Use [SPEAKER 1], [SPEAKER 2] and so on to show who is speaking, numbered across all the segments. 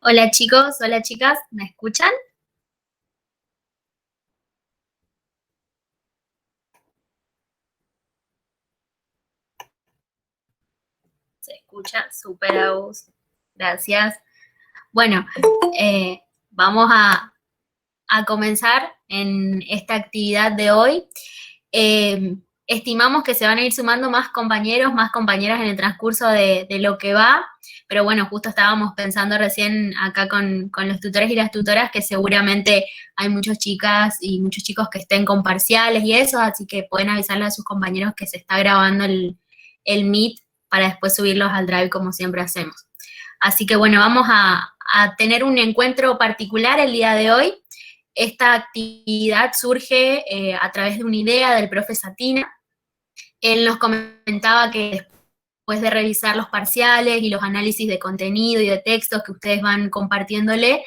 [SPEAKER 1] Hola chicos, hola chicas, ¿me escuchan? Se escucha, súper Agus. Gracias. Bueno, vamos a comenzar en esta actividad de hoy. Estimamos que se van a ir sumando más compañeros, más compañeras en el transcurso de lo que va, pero bueno, justo estábamos pensando recién acá con los tutores y las tutoras que seguramente hay muchas chicas y muchos chicos que estén con parciales y eso, así que pueden avisarle a sus compañeros que se está grabando el Meet para después subirlos al Drive como siempre hacemos. Así que bueno, vamos a tener un encuentro particular el día de hoy. Esta actividad surge a través de una idea del profe Satina. Él nos comentaba que después de revisar los parciales y los análisis de contenido y de textos que ustedes van compartiéndole,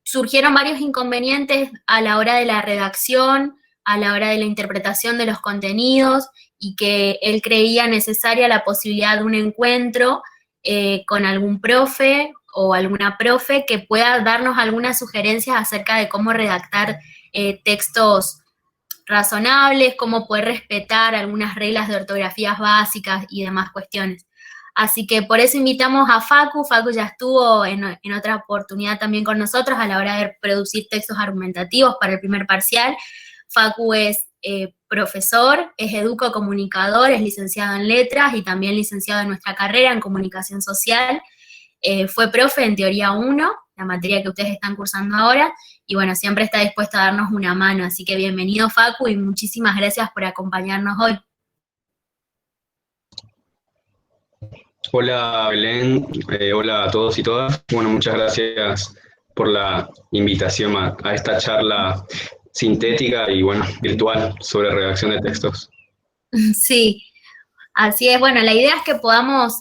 [SPEAKER 1] surgieron varios inconvenientes a la hora de la redacción, a la hora de la interpretación de los contenidos, y que él creía necesaria la posibilidad de un encuentro con algún profe o alguna profe que pueda darnos algunas sugerencias acerca de cómo redactar textos razonables, cómo poder respetar algunas reglas de ortografías básicas y demás cuestiones. Así que por eso invitamos a Facu. Facu ya estuvo en otra oportunidad también con nosotros a la hora de producir textos argumentativos para el primer parcial. Facu es profesor, es educocomunicador, es licenciado en letras y también licenciado en nuestra carrera en comunicación social. Fue profe en teoría 1, la materia que ustedes están cursando ahora, y bueno, siempre está dispuesto a darnos una mano, así que bienvenido Facu y muchísimas gracias por acompañarnos hoy.
[SPEAKER 2] Hola Belén, hola a todos y todas. Bueno, muchas gracias por la invitación a esta charla sintética y bueno, virtual sobre redacción de textos.
[SPEAKER 1] Sí, así es. Bueno, la idea es que podamos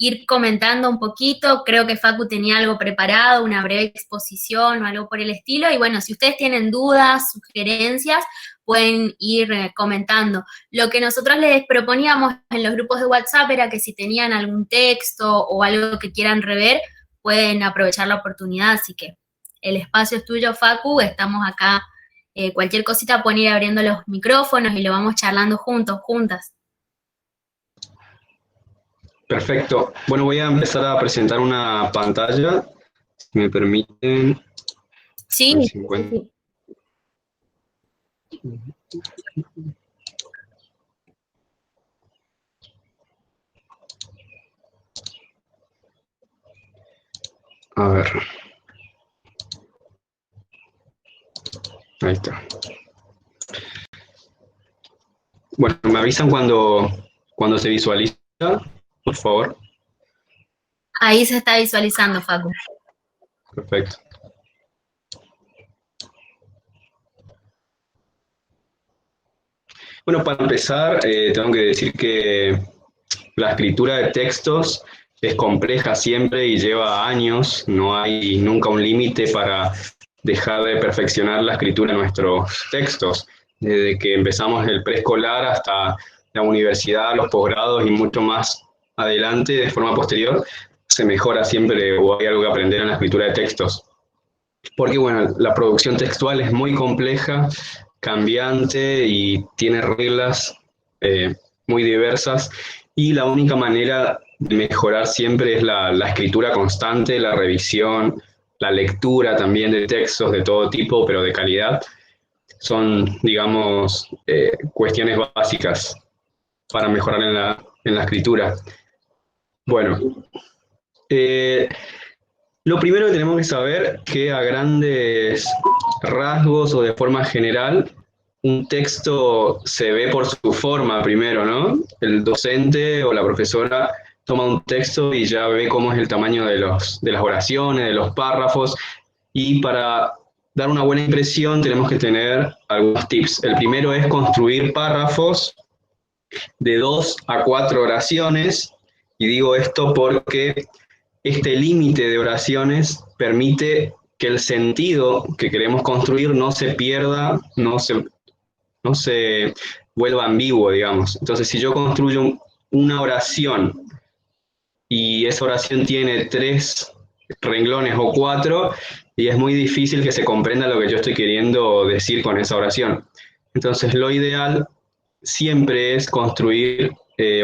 [SPEAKER 1] ir comentando un poquito. Creo que Facu tenía algo preparado, una breve exposición o algo por el estilo. Y bueno, si ustedes tienen dudas, sugerencias, pueden ir comentando. Lo que nosotros les proponíamos en los grupos de WhatsApp era que si tenían algún texto o algo que quieran rever, pueden aprovechar la oportunidad. Así que el espacio es tuyo, Facu. Estamos acá. Cualquier cosita pueden ir abriendo los micrófonos y lo vamos charlando juntos, juntas.
[SPEAKER 2] Perfecto. Bueno, voy a empezar a presentar una pantalla, si me permiten. A
[SPEAKER 1] Sí,
[SPEAKER 2] ver si
[SPEAKER 1] sí,
[SPEAKER 2] encuentro.
[SPEAKER 1] sí.
[SPEAKER 2] A ver, ahí está. Bueno, me avisan cuando se visualiza, por favor.
[SPEAKER 1] Ahí se está visualizando, Facu.
[SPEAKER 2] Perfecto. Bueno, para empezar, tengo que decir que la escritura de textos es compleja siempre y lleva años, no hay nunca un límite para dejar de perfeccionar la escritura de nuestros textos. Desde que empezamos el preescolar hasta la universidad, los posgrados y mucho más adelante, de forma posterior, se mejora siempre o hay algo que aprender en la escritura de textos. Porque bueno, la producción textual es muy compleja, cambiante y tiene reglas eh, muy diversas, y la única manera de mejorar siempre es la escritura constante, la revisión, la lectura también de textos de todo tipo, pero de calidad. Son, digamos, cuestiones básicas para mejorar en la escritura. Bueno, eh, lo primero que tenemos que saber es que a grandes rasgos o de forma general, un texto se ve por su forma primero, ¿no? El docente o la profesora toma un texto y ya ve cómo es el tamaño de las oraciones, de los párrafos, y para dar una buena impresión tenemos que tener algunos tips. El primero es construir párrafos de 2 a 4 oraciones, y digo esto porque este límite de oraciones permite que el sentido que queremos construir no se pierda, no se vuelva ambiguo, digamos. Entonces, si yo construyo una oración y esa oración tiene renglones o 4, y es muy difícil que se comprenda lo que yo estoy queriendo decir con esa oración. Entonces, lo ideal siempre es construir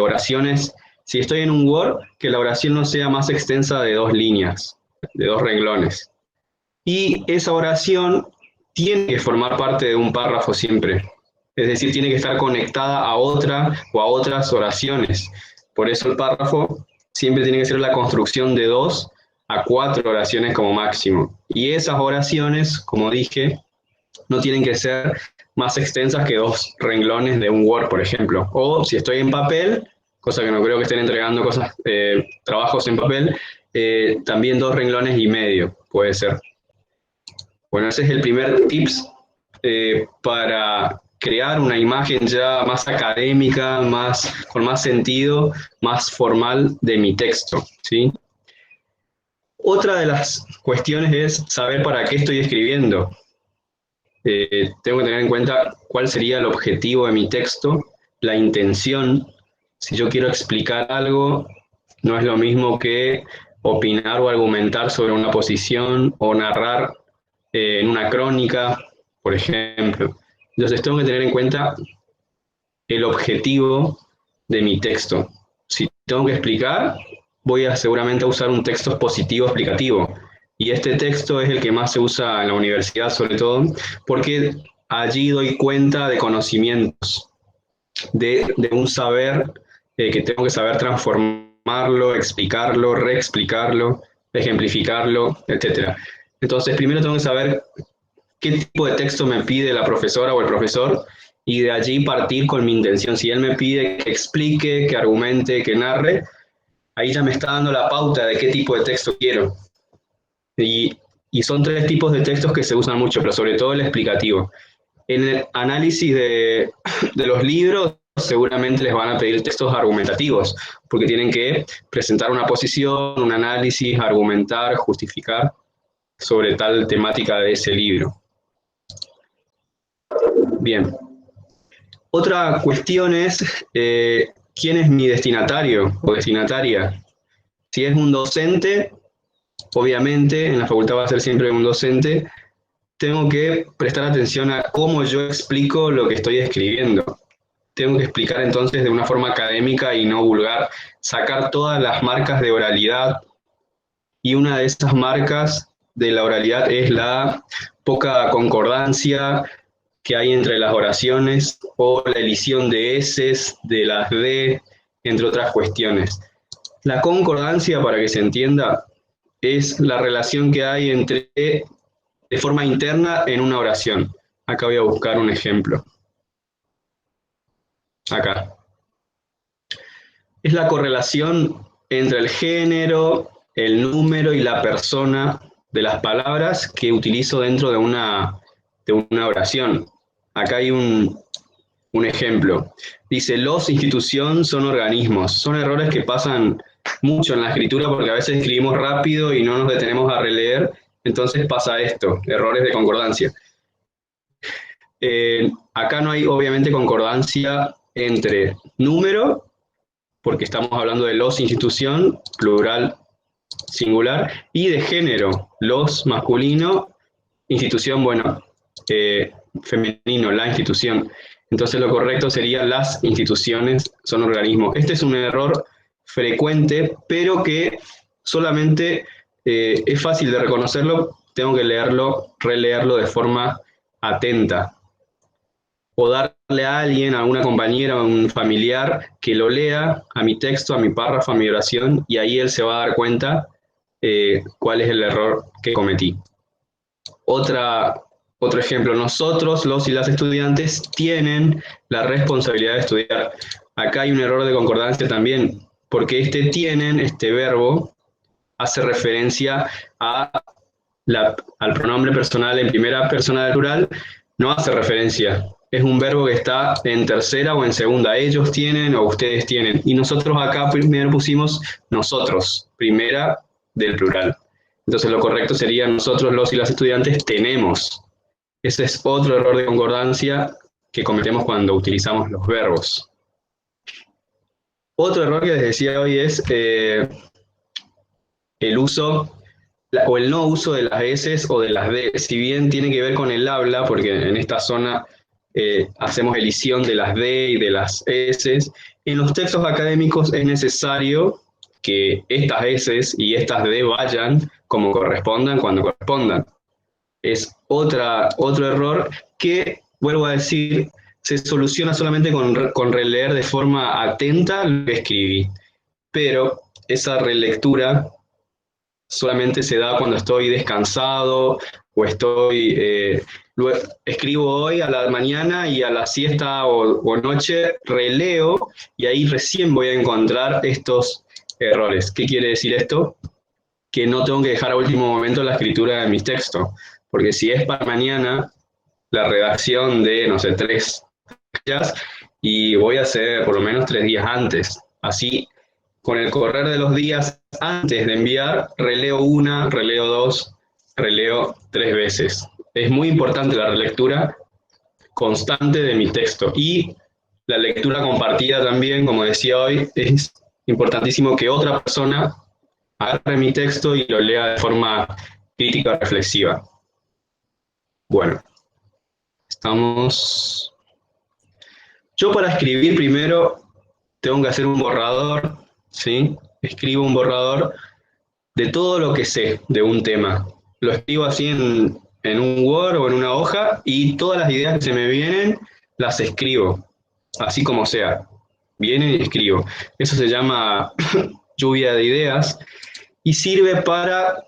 [SPEAKER 2] oraciones. Si estoy en un Word, que la oración no sea más extensa de 2 líneas, de 2 renglones. Y esa oración tiene que formar parte de un párrafo siempre. Es decir, tiene que estar conectada a otra o a otras oraciones. Por eso el párrafo siempre tiene que ser la construcción de 2 a 4 oraciones como máximo. Y esas oraciones, como dije, no tienen que ser más extensas que 2 renglones de un Word, por ejemplo. O si estoy en papel, cosa que no creo que estén entregando trabajos en papel, también 2 renglones y medio puede ser. Bueno, ese es el primer tips para crear una imagen ya más académica, con más sentido, más formal de mi texto, ¿sí? Otra de las cuestiones es saber para qué estoy escribiendo. Tengo que tener en cuenta cuál sería el objetivo de mi texto, la intención. Si yo quiero explicar algo, no es lo mismo que opinar o argumentar sobre una posición o narrar en una crónica, por ejemplo. Entonces tengo que tener en cuenta el objetivo de mi texto. Si tengo que explicar, voy a seguramente a usar un texto expositivo explicativo. Y este texto es el que más se usa en la universidad, sobre todo, porque allí doy cuenta de conocimientos, de un saber que tengo que saber transformarlo, explicarlo, reexplicarlo, ejemplificarlo, etc. Entonces, primero tengo que saber qué tipo de texto me pide la profesora o el profesor y de allí partir con mi intención. Si él me pide que explique, que argumente, que narre, ahí ya me está dando la pauta de qué tipo de texto quiero. Y son 3 tipos de textos que se usan mucho, pero sobre todo el explicativo. En el análisis de los libros, seguramente les van a pedir textos argumentativos, porque tienen que presentar una posición, un análisis, argumentar, justificar sobre tal temática de ese libro. Bien. Otra cuestión es quién es mi destinatario o destinataria. Si es un docente, obviamente en la facultad va a ser siempre un docente, tengo que prestar atención a cómo yo explico lo que estoy escribiendo. Tengo que explicar entonces de una forma académica y no vulgar, sacar todas las marcas de oralidad, y una de esas marcas de la oralidad es la poca concordancia que hay entre las oraciones o la elisión de eses, de las de, entre otras cuestiones. La concordancia, para que se entienda, es la relación que hay entre, de forma interna en una oración. Acá voy a buscar un ejemplo. Acá. Es la correlación entre el género, el número y la persona de las palabras que utilizo dentro de una oración. Acá hay un ejemplo. Dice, los instituciones son organismos. Son errores que pasan mucho en la escritura porque a veces escribimos rápido y no nos detenemos a releer. Entonces pasa esto, errores de concordancia. Acá no hay obviamente concordancia entre número, porque estamos hablando de los institución, plural, singular, y de género, los masculino, institución, bueno, femenino, la institución. Entonces lo correcto sería las instituciones son organismos. Este es un error frecuente, pero que solamente es fácil de reconocerlo, tengo que leerlo, releerlo de forma atenta. O darle a alguien, a una compañera, a un familiar, que lo lea a mi texto, a mi párrafo, a mi oración, y ahí él se va a dar cuenta cuál es el error que cometí. Otro ejemplo, nosotros, los y las estudiantes, tienen la responsabilidad de estudiar. Acá hay un error de concordancia también, porque este verbo, hace referencia al pronombre personal en primera persona del plural, no hace referencia. Es un verbo que está en tercera o en segunda. Ellos tienen o ustedes tienen. Y nosotros acá primero pusimos nosotros, primera del plural. Entonces lo correcto sería nosotros, los y las estudiantes, tenemos. Ese es otro error de concordancia que cometemos cuando utilizamos los verbos. Otro error que les decía hoy es el uso o el no uso de las S o de las D, si bien tiene que ver con el habla, porque en esta zona hacemos elisión de las D y de las S, en los textos académicos es necesario que estas S y estas D vayan como correspondan cuando correspondan. Es otro error que, vuelvo a decir, se soluciona solamente con releer de forma atenta lo que escribí. Pero esa relectura solamente se da cuando estoy descansado o escribo hoy a la mañana y a la siesta o noche releo y ahí recién voy a encontrar estos errores. ¿Qué quiere decir esto? Que no tengo que dejar a último momento la escritura de mis textos, porque si es para mañana la redacción de, no sé, 3 días, y voy a hacer por lo menos 3 días antes. Así, con el correr de los días antes de enviar, releo una, releo dos, releo 3 veces. Es muy importante la relectura constante de mi texto y la lectura compartida también, como decía hoy, es importantísimo que otra persona agarre mi texto y lo lea de forma crítica reflexiva. Bueno, estamos... Yo para escribir primero tengo que hacer un borrador, ¿sí? Escribo un borrador de todo lo que sé de un tema. Lo escribo así en un Word o en una hoja y todas las ideas que se me vienen las escribo, así como sea. Vienen y escribo. Eso se llama lluvia de ideas y sirve para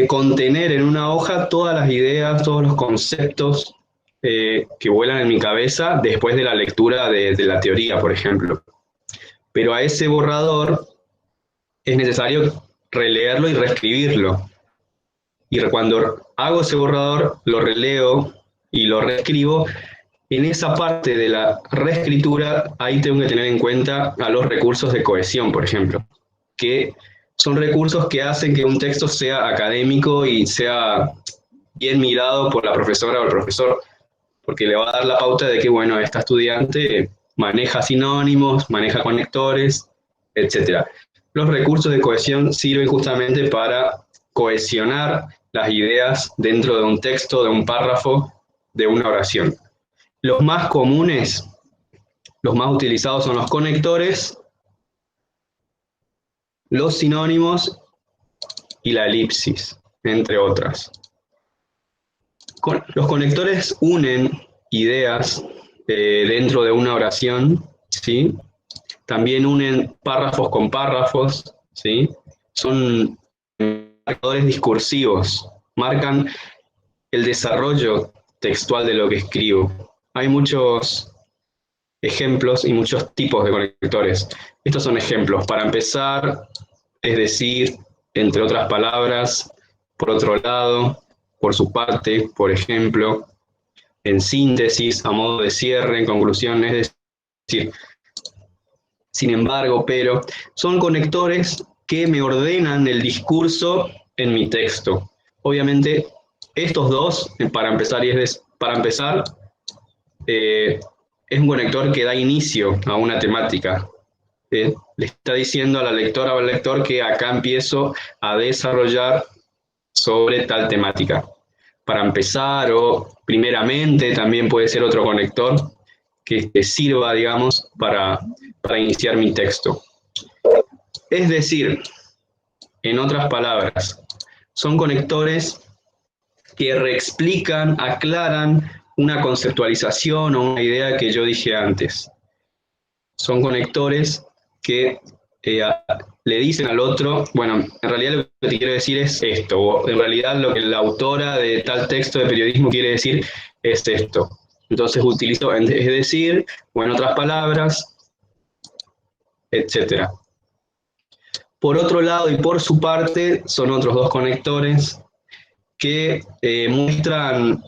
[SPEAKER 2] contener en una hoja todas las ideas, todos los conceptos que vuelan en mi cabeza después de la lectura de la teoría, por ejemplo. Pero a ese borrador es necesario releerlo y reescribirlo. Y cuando hago ese borrador, lo releo y lo reescribo. En esa parte de la reescritura, ahí tengo que tener en cuenta a los recursos de cohesión, por ejemplo, que son recursos que hacen que un texto sea académico y sea bien mirado por la profesora o el profesor, porque le va a dar la pauta de que, bueno, esta estudiante maneja sinónimos, maneja conectores, etc. Los recursos de cohesión sirven justamente para cohesionar las ideas dentro de un texto, de un párrafo, de una oración. Los más comunes, los más utilizados son los conectores, los sinónimos y la elipsis, entre otras. Los conectores unen ideas dentro de una oración, ¿sí? También unen párrafos con párrafos, ¿sí? Son marcadores discursivos, marcan el desarrollo textual de lo que escribo. Hay muchos ejemplos y muchos tipos de conectores. Estos son ejemplos. Para empezar, es decir, entre otras palabras, por otro lado, por su parte, por ejemplo, en síntesis, a modo de cierre, en conclusión, es decir, sin embargo, pero, son conectores que me ordenan el discurso en mi texto. Obviamente, estos dos, para empezar, es un conector que da inicio a una temática. Le está diciendo a la lectora o al lector que acá empiezo a desarrollar sobre tal temática. Para empezar o primeramente también puede ser otro conector que sirva, digamos, para iniciar mi texto. Es decir, en otras palabras, son conectores que reexplican, aclaran una conceptualización o una idea que yo dije antes. Son conectores que le dicen al otro, bueno, en realidad lo que te quiero decir es esto, o en realidad lo que la autora de tal texto de periodismo quiere decir es esto. Entonces utilizo, es decir, o en otras palabras, etc. Por otro lado y por su parte, son otros dos conectores que muestran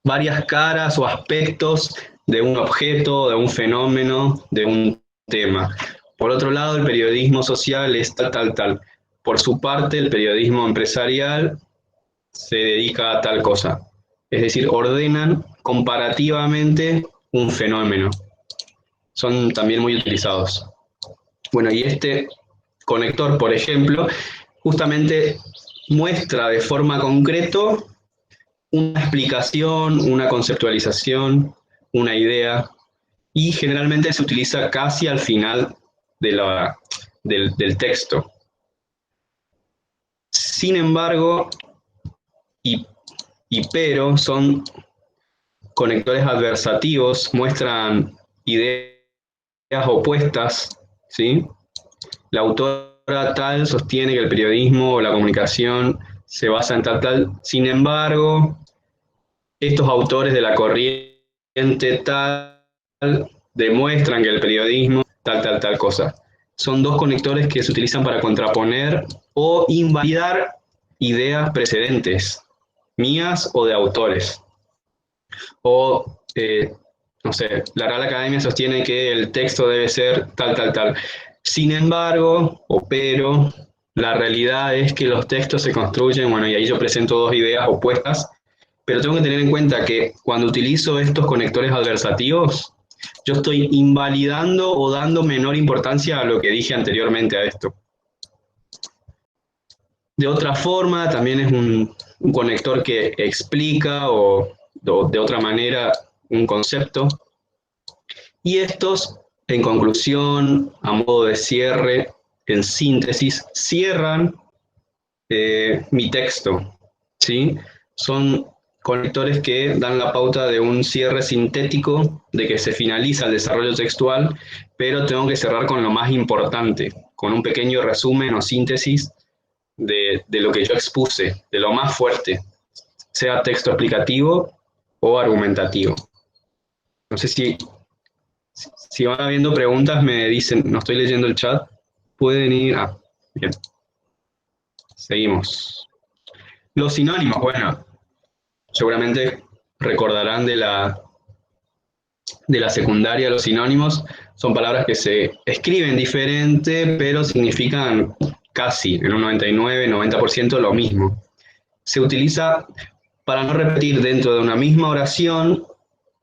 [SPEAKER 2] varias caras o aspectos de un objeto, de un fenómeno, de un tema. Por otro lado, el periodismo social es tal. Por su parte, el periodismo empresarial se dedica a tal cosa. Es decir, ordenan comparativamente un fenómeno. Son también muy utilizados. Bueno, y este conector, por ejemplo, justamente muestra de forma concreta una explicación, una conceptualización, una idea, y generalmente se utiliza casi al final del texto. Sin embargo, y, y pero son conectores adversativos, muestran ideas opuestas, ¿sí? La autora tal sostiene que el periodismo o la comunicación se basa en tal. Sin embargo, estos autores de la corriente tal demuestran que el periodismo tal cosa. Son dos conectores que se utilizan para contraponer o invalidar ideas precedentes, mías o de autores. O, no sé, la Real Academia sostiene que el texto debe ser tal. Sin embargo, o pero, la realidad es que los textos se construyen, bueno, y ahí yo presento dos ideas opuestas, pero tengo que tener en cuenta que cuando utilizo estos conectores adversativos, yo estoy invalidando o dando menor importancia a lo que dije anteriormente a esto. De otra forma, también es un conector que explica o de otra manera un concepto. Y estos, en conclusión, a modo de cierre, en síntesis, cierran mi texto, ¿sí? Son conectores que dan la pauta de un cierre sintético, de que se finaliza el desarrollo textual, pero tengo que cerrar con lo más importante, con un pequeño resumen o síntesis de lo que yo expuse, de lo más fuerte, sea texto explicativo o argumentativo. No sé si van habiendo preguntas, me dicen, no estoy leyendo el chat, pueden ir. Ah, bien, seguimos. Los sinónimos, bueno, seguramente recordarán de la secundaria. Los sinónimos son palabras que se escriben diferente, pero significan casi, en un 99-90% lo mismo. Se utiliza para no repetir dentro de una misma oración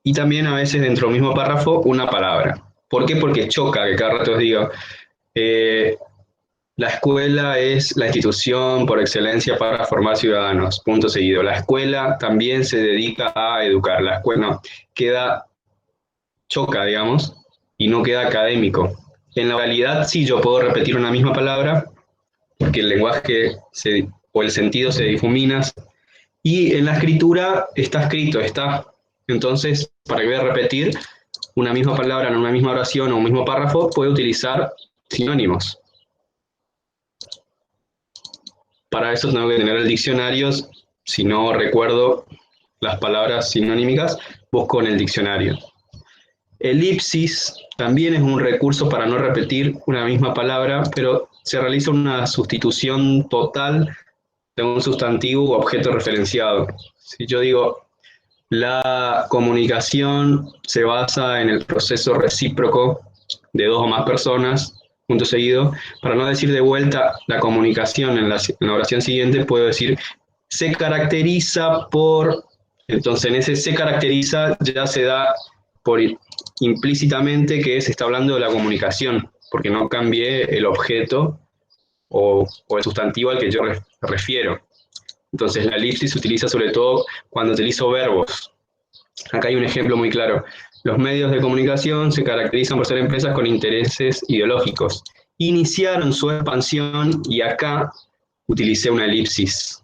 [SPEAKER 2] y también a veces dentro del mismo párrafo una palabra. ¿Por qué? Porque choca, que cada rato os digo, la escuela es la institución por excelencia para formar ciudadanos, punto seguido. La escuela también se dedica a educar. La escuela no, choca, digamos, y no queda académico. En la realidad sí yo puedo repetir una misma palabra, porque el lenguaje o el sentido se difumina, y en la escritura está escrito, está. Entonces, para que voy a repetir una misma palabra en una misma oración o un mismo párrafo, puedo utilizar sinónimos. Para eso tengo que tener el diccionario. Si no recuerdo las palabras sinonímicas, busco en el diccionario. Elipsis también es un recurso para no repetir una misma palabra, pero se realiza una sustitución total de un sustantivo u objeto referenciado. Si yo digo, la comunicación se basa en el proceso recíproco de dos o más personas, punto seguido. Para no decir de vuelta la comunicación en la oración siguiente, puedo decir se caracteriza por. Entonces en ese se caracteriza ya se da por implícitamente que se está hablando de la comunicación, porque no cambié el objeto o el sustantivo al que yo refiero. Entonces la elipsis se utiliza sobre todo cuando utilizo verbos. Acá hay un ejemplo muy claro. Los medios de comunicación se caracterizan por ser empresas con intereses ideológicos. Iniciaron su expansión y acá utilicé una elipsis.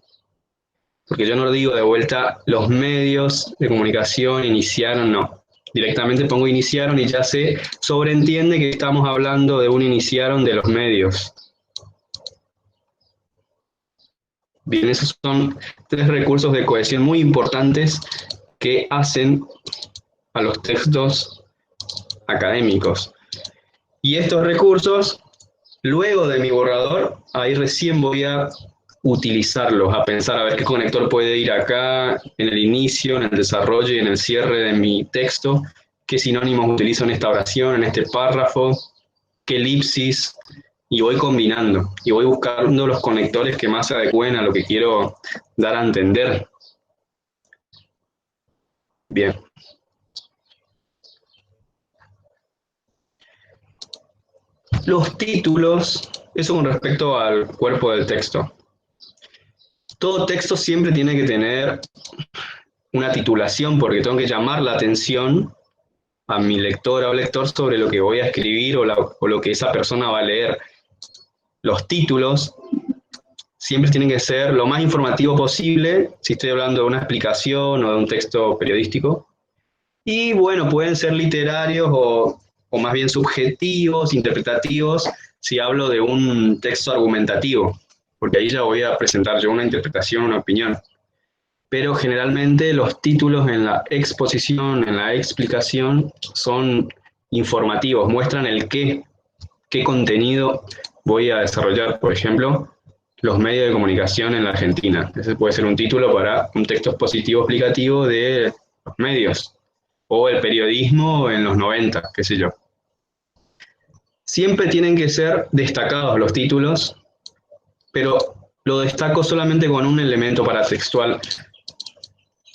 [SPEAKER 2] Porque yo no digo de vuelta los medios de comunicación iniciaron, no. Directamente pongo iniciaron y ya se sobreentiende que estamos hablando de un iniciaron de los medios. Bien, esos son tres recursos de cohesión muy importantes que hacen a los textos académicos. Y estos recursos, luego de mi borrador, ahí recién voy a utilizarlos, a pensar a ver qué conector puede ir acá, en el inicio, en el desarrollo y en el cierre de mi texto, qué sinónimos utilizo en esta oración, en este párrafo, qué elipsis, y voy combinando, y voy buscando los conectores que más se adecúen a lo que quiero dar a entender. Bien. Los títulos Eso con respecto al cuerpo del texto. Todo texto siempre tiene que tener una titulación porque tengo que llamar la atención a mi lectora o lector sobre lo que voy a escribir o lo que esa persona va a leer. Los títulos siempre tienen que ser lo más informativo posible, si estoy hablando de una explicación o de un texto periodístico. Y bueno, pueden ser literarios o más bien subjetivos, interpretativos, si hablo de un texto argumentativo, porque ahí ya voy a presentar yo una interpretación, una opinión. Pero generalmente los títulos en la exposición, en la explicación, son informativos, muestran el qué contenido voy a desarrollar. Por ejemplo, los medios de comunicación en la Argentina. Ese puede ser un título para un texto expositivo explicativo de los medios. O el periodismo en los 90, qué sé yo. Siempre tienen que ser destacados los títulos, pero lo destaco solamente con un elemento paratextual.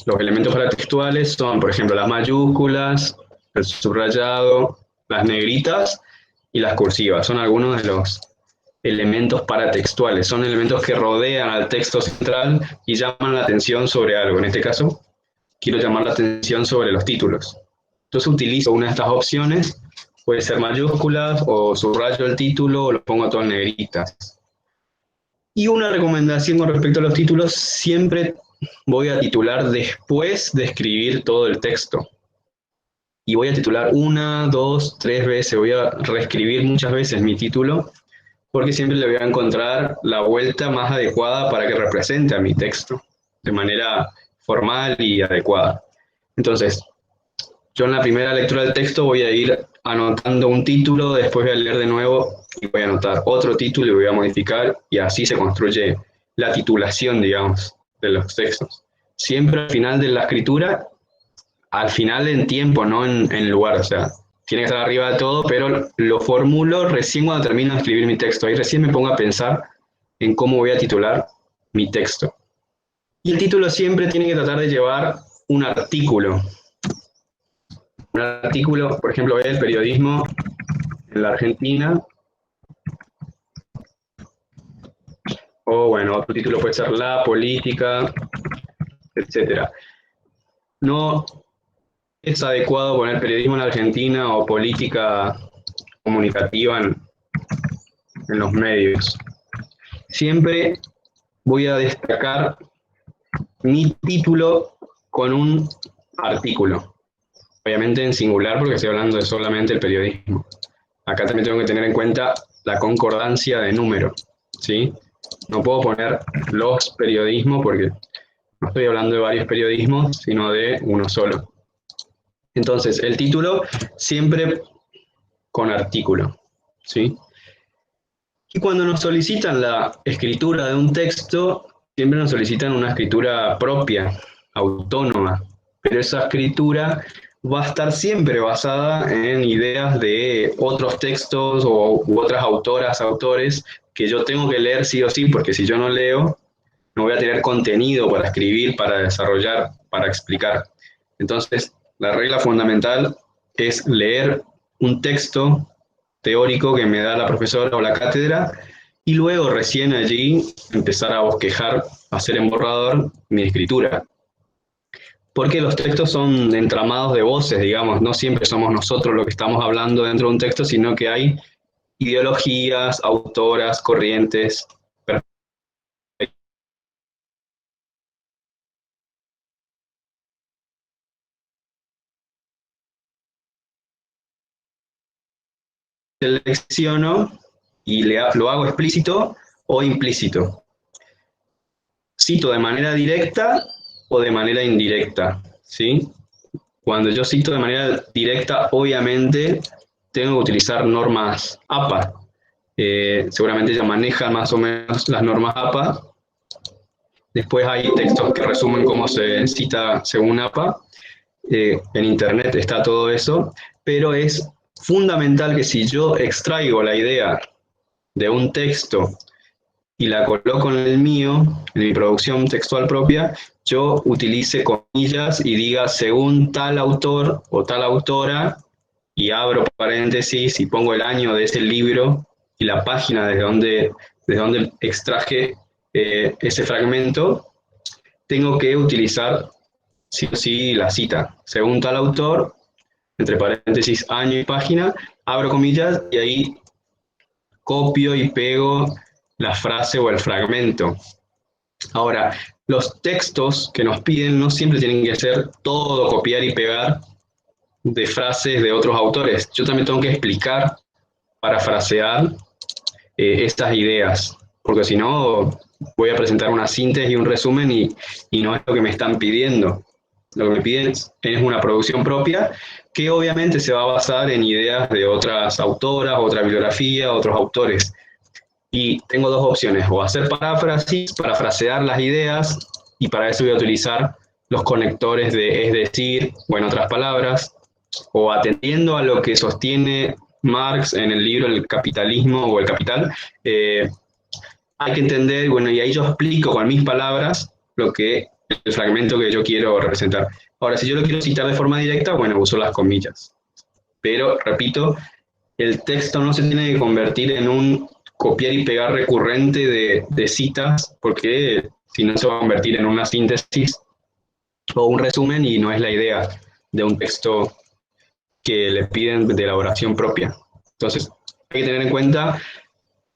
[SPEAKER 2] Los elementos paratextuales son, por ejemplo, las mayúsculas, el subrayado, las negritas y las cursivas. Son algunos de los elementos paratextuales. Son elementos que rodean al texto central y llaman la atención sobre algo. En este caso, quiero llamar la atención sobre los títulos. Entonces utilizo una de estas opciones, puede ser mayúsculas o subrayo el título o lo pongo todo en negritas. Y una recomendación con respecto a los títulos, siempre voy a titular después de escribir todo el texto. Y voy a titular una, dos, tres veces, voy a reescribir muchas veces mi título, porque siempre le voy a encontrar la vuelta más adecuada para que represente a mi texto, de manera formal y adecuada. Entonces, yo en la primera lectura del texto voy a ir anotando un título, después voy a leer de nuevo y voy a anotar otro título y voy a modificar, y así se construye la titulación, digamos, de los textos. Siempre al final de la escritura, al final en tiempo, no en lugar, o sea, tiene que estar arriba de todo, pero lo formulo recién cuando termino de escribir mi texto. Ahí recién me pongo a pensar en cómo voy a titular mi texto. Y el título siempre tiene que tratar de llevar un artículo. Un artículo, por ejemplo, el periodismo en la Argentina. O bueno, otro título puede ser la política, etcétera. No es adecuado poner periodismo en la Argentina o política comunicativa en los medios. Siempre voy a destacar mi título con un artículo. Obviamente en singular porque estoy hablando de solamente el periodismo. Acá también tengo que tener en cuenta la concordancia de número, ¿sí? No puedo poner los periodismos porque no estoy hablando de varios periodismos, sino de uno solo. Entonces, el título siempre con artículo, ¿sí? Y cuando nos solicitan la escritura de un texto, siempre nos solicitan una escritura propia, autónoma, pero esa escritura va a estar siempre basada en ideas de otros textos u otras autoras, autores, que yo tengo que leer sí o sí, porque si yo no leo, no voy a tener contenido para escribir, para desarrollar, para explicar. Entonces, la regla fundamental es leer un texto teórico que me da la profesora o la cátedra y luego recién allí empezar a bosquejar, hacer en borrador mi escritura. Porque los textos son entramados de voces, digamos, no siempre somos nosotros los que estamos hablando dentro de un texto, sino que hay ideologías, autoras, corrientes, selecciono y lo hago explícito o implícito. Cito de manera directa o de manera indirecta, ¿sí? Cuando yo cito de manera directa, obviamente tengo que utilizar normas APA. Seguramente ya manejan más o menos las normas APA. Después hay textos que resumen cómo se cita según APA. En internet está todo eso, pero es fundamental que si yo extraigo la idea de un texto y la coloco en el mío, en mi producción textual propia, yo utilice comillas y diga según tal autor o tal autora, y abro paréntesis y pongo el año de ese libro y la página desde donde extraje ese fragmento, tengo que utilizar sí o sí la cita. Según tal autor, entre paréntesis, año y página, abro comillas y ahí copio y pego la frase o el fragmento. Ahora, los textos que nos piden no siempre tienen que ser todo copiar y pegar de frases de otros autores. Yo también tengo que explicar, parafrasear estas ideas, porque si no voy a presentar una síntesis y un resumen y no es lo que me están pidiendo. Lo que me piden es una producción propia que obviamente se va a basar en ideas de otras autoras, otra bibliografía, otros autores. Y tengo dos opciones, o hacer paráfrasis, parafrasear las ideas, y para eso voy a utilizar los conectores de es decir, o en otras palabras, o atendiendo a lo que sostiene Marx en el libro El capitalismo o El capital, hay que entender, bueno, y ahí yo explico con mis palabras el fragmento que yo quiero representar. Ahora, si yo lo quiero citar de forma directa, bueno, uso las comillas. Pero, repito, el texto no se tiene que convertir en un copiar y pegar recurrente de citas, porque si no se va a convertir en una síntesis o un resumen y no es la idea de un texto que le piden de elaboración propia. Entonces, hay que tener en cuenta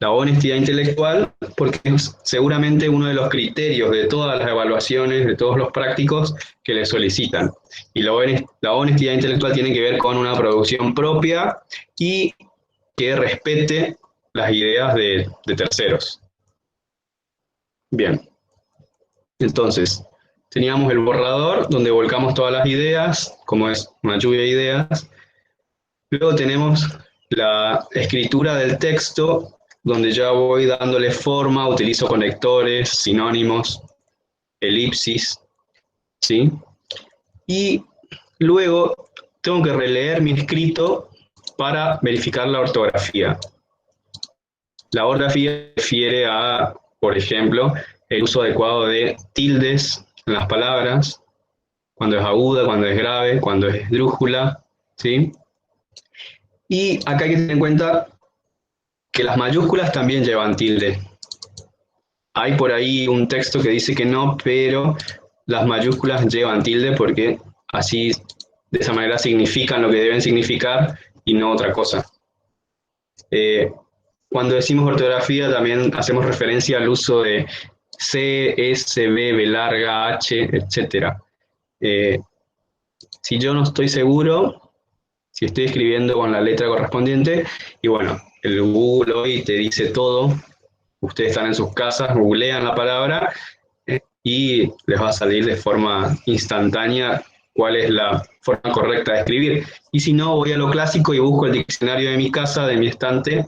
[SPEAKER 2] la honestidad intelectual, porque es seguramente uno de los criterios de todas las evaluaciones, de todos los prácticos que le solicitan. Y la honestidad intelectual tiene que ver con una producción propia y que respete las ideas de terceros. Bien, entonces, teníamos el borrador donde volcamos todas las ideas, como es una lluvia de ideas. Luego tenemos la escritura del texto, donde ya voy dándole forma, utilizo conectores, sinónimos, elipsis, ¿sí? Y luego tengo que releer mi escrito para verificar la ortografía. La ortografía refiere a, por ejemplo, el uso adecuado de tildes en las palabras, cuando es aguda, cuando es grave, cuando es esdrújula, ¿sí? Y acá hay que tener en cuenta que las mayúsculas también llevan tilde. Hay por ahí un texto que dice que no, pero las mayúsculas llevan tilde porque así, de esa manera, significan lo que deben significar y no otra cosa. Cuando decimos ortografía también hacemos referencia al uso de C, S, B, B larga, H, etc. Si yo no estoy seguro, si estoy escribiendo con la letra correspondiente, y bueno, el Google hoy te dice todo, ustedes están en sus casas, googlean la palabra y les va a salir de forma instantánea cuál es la forma correcta de escribir. Y si no, voy a lo clásico y busco el diccionario de mi casa, de mi estante,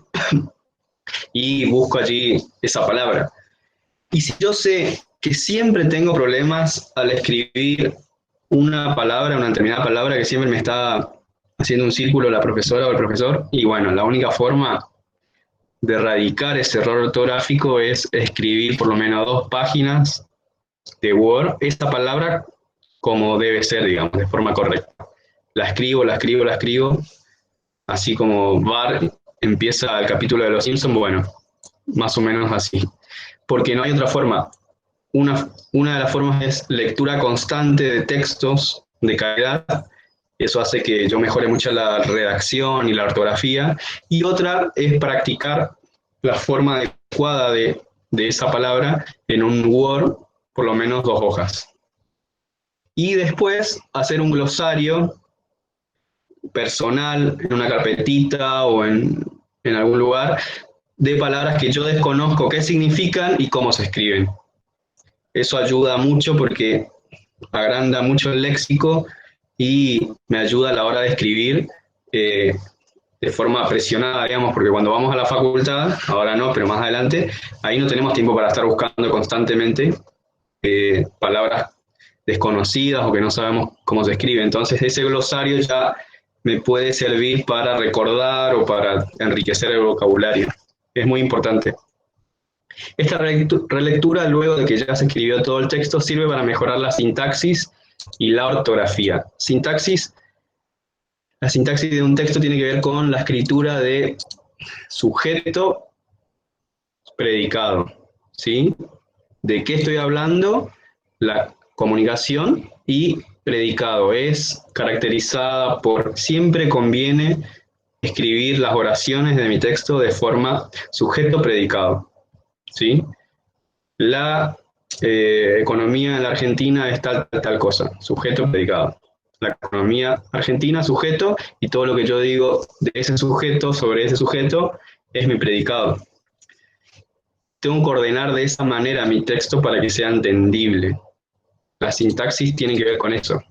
[SPEAKER 2] y busco allí esa palabra. Y si yo sé que siempre tengo problemas al escribir una palabra, una determinada palabra que siempre me está haciendo un círculo la profesora o el profesor, y bueno, la única forma de erradicar ese error ortográfico es escribir por lo menos 2 páginas de Word, esta palabra como debe ser, digamos, de forma correcta. La escribo, así como Bart empieza el capítulo de Los Simpsons, bueno, más o menos así. Porque no hay otra forma. Una de las formas es lectura constante de textos de calidad. Eso hace que yo mejore mucho la redacción y la ortografía. Y otra es practicar la forma adecuada de esa palabra en un Word, por lo menos 2 hojas. Y después hacer un glosario personal en una carpetita o en algún lugar de palabras que yo desconozco qué significan y cómo se escriben. Eso ayuda mucho porque agranda mucho el léxico y me ayuda a la hora de escribir de forma presionada, digamos, porque cuando vamos a la facultad, ahora no, pero más adelante, ahí no tenemos tiempo para estar buscando constantemente palabras desconocidas o que no sabemos cómo se escribe. Entonces ese glosario ya me puede servir para recordar o para enriquecer el vocabulario. Es muy importante. Esta relectura, luego de que ya se escribió todo el texto, sirve para mejorar la sintaxis y la ortografía. La sintaxis de un texto tiene que ver con la escritura de sujeto predicado, ¿sí? ¿De qué estoy hablando? La comunicación y predicado es caracterizada por siempre conviene escribir las oraciones de mi texto de forma sujeto-predicado, ¿sí? La economía en la Argentina es tal cosa, sujeto-predicado. La economía argentina, sujeto, y todo lo que yo digo de ese sujeto sobre ese sujeto es mi predicado. Tengo que ordenar de esa manera mi texto para que sea entendible. La sintaxis tiene que ver con eso.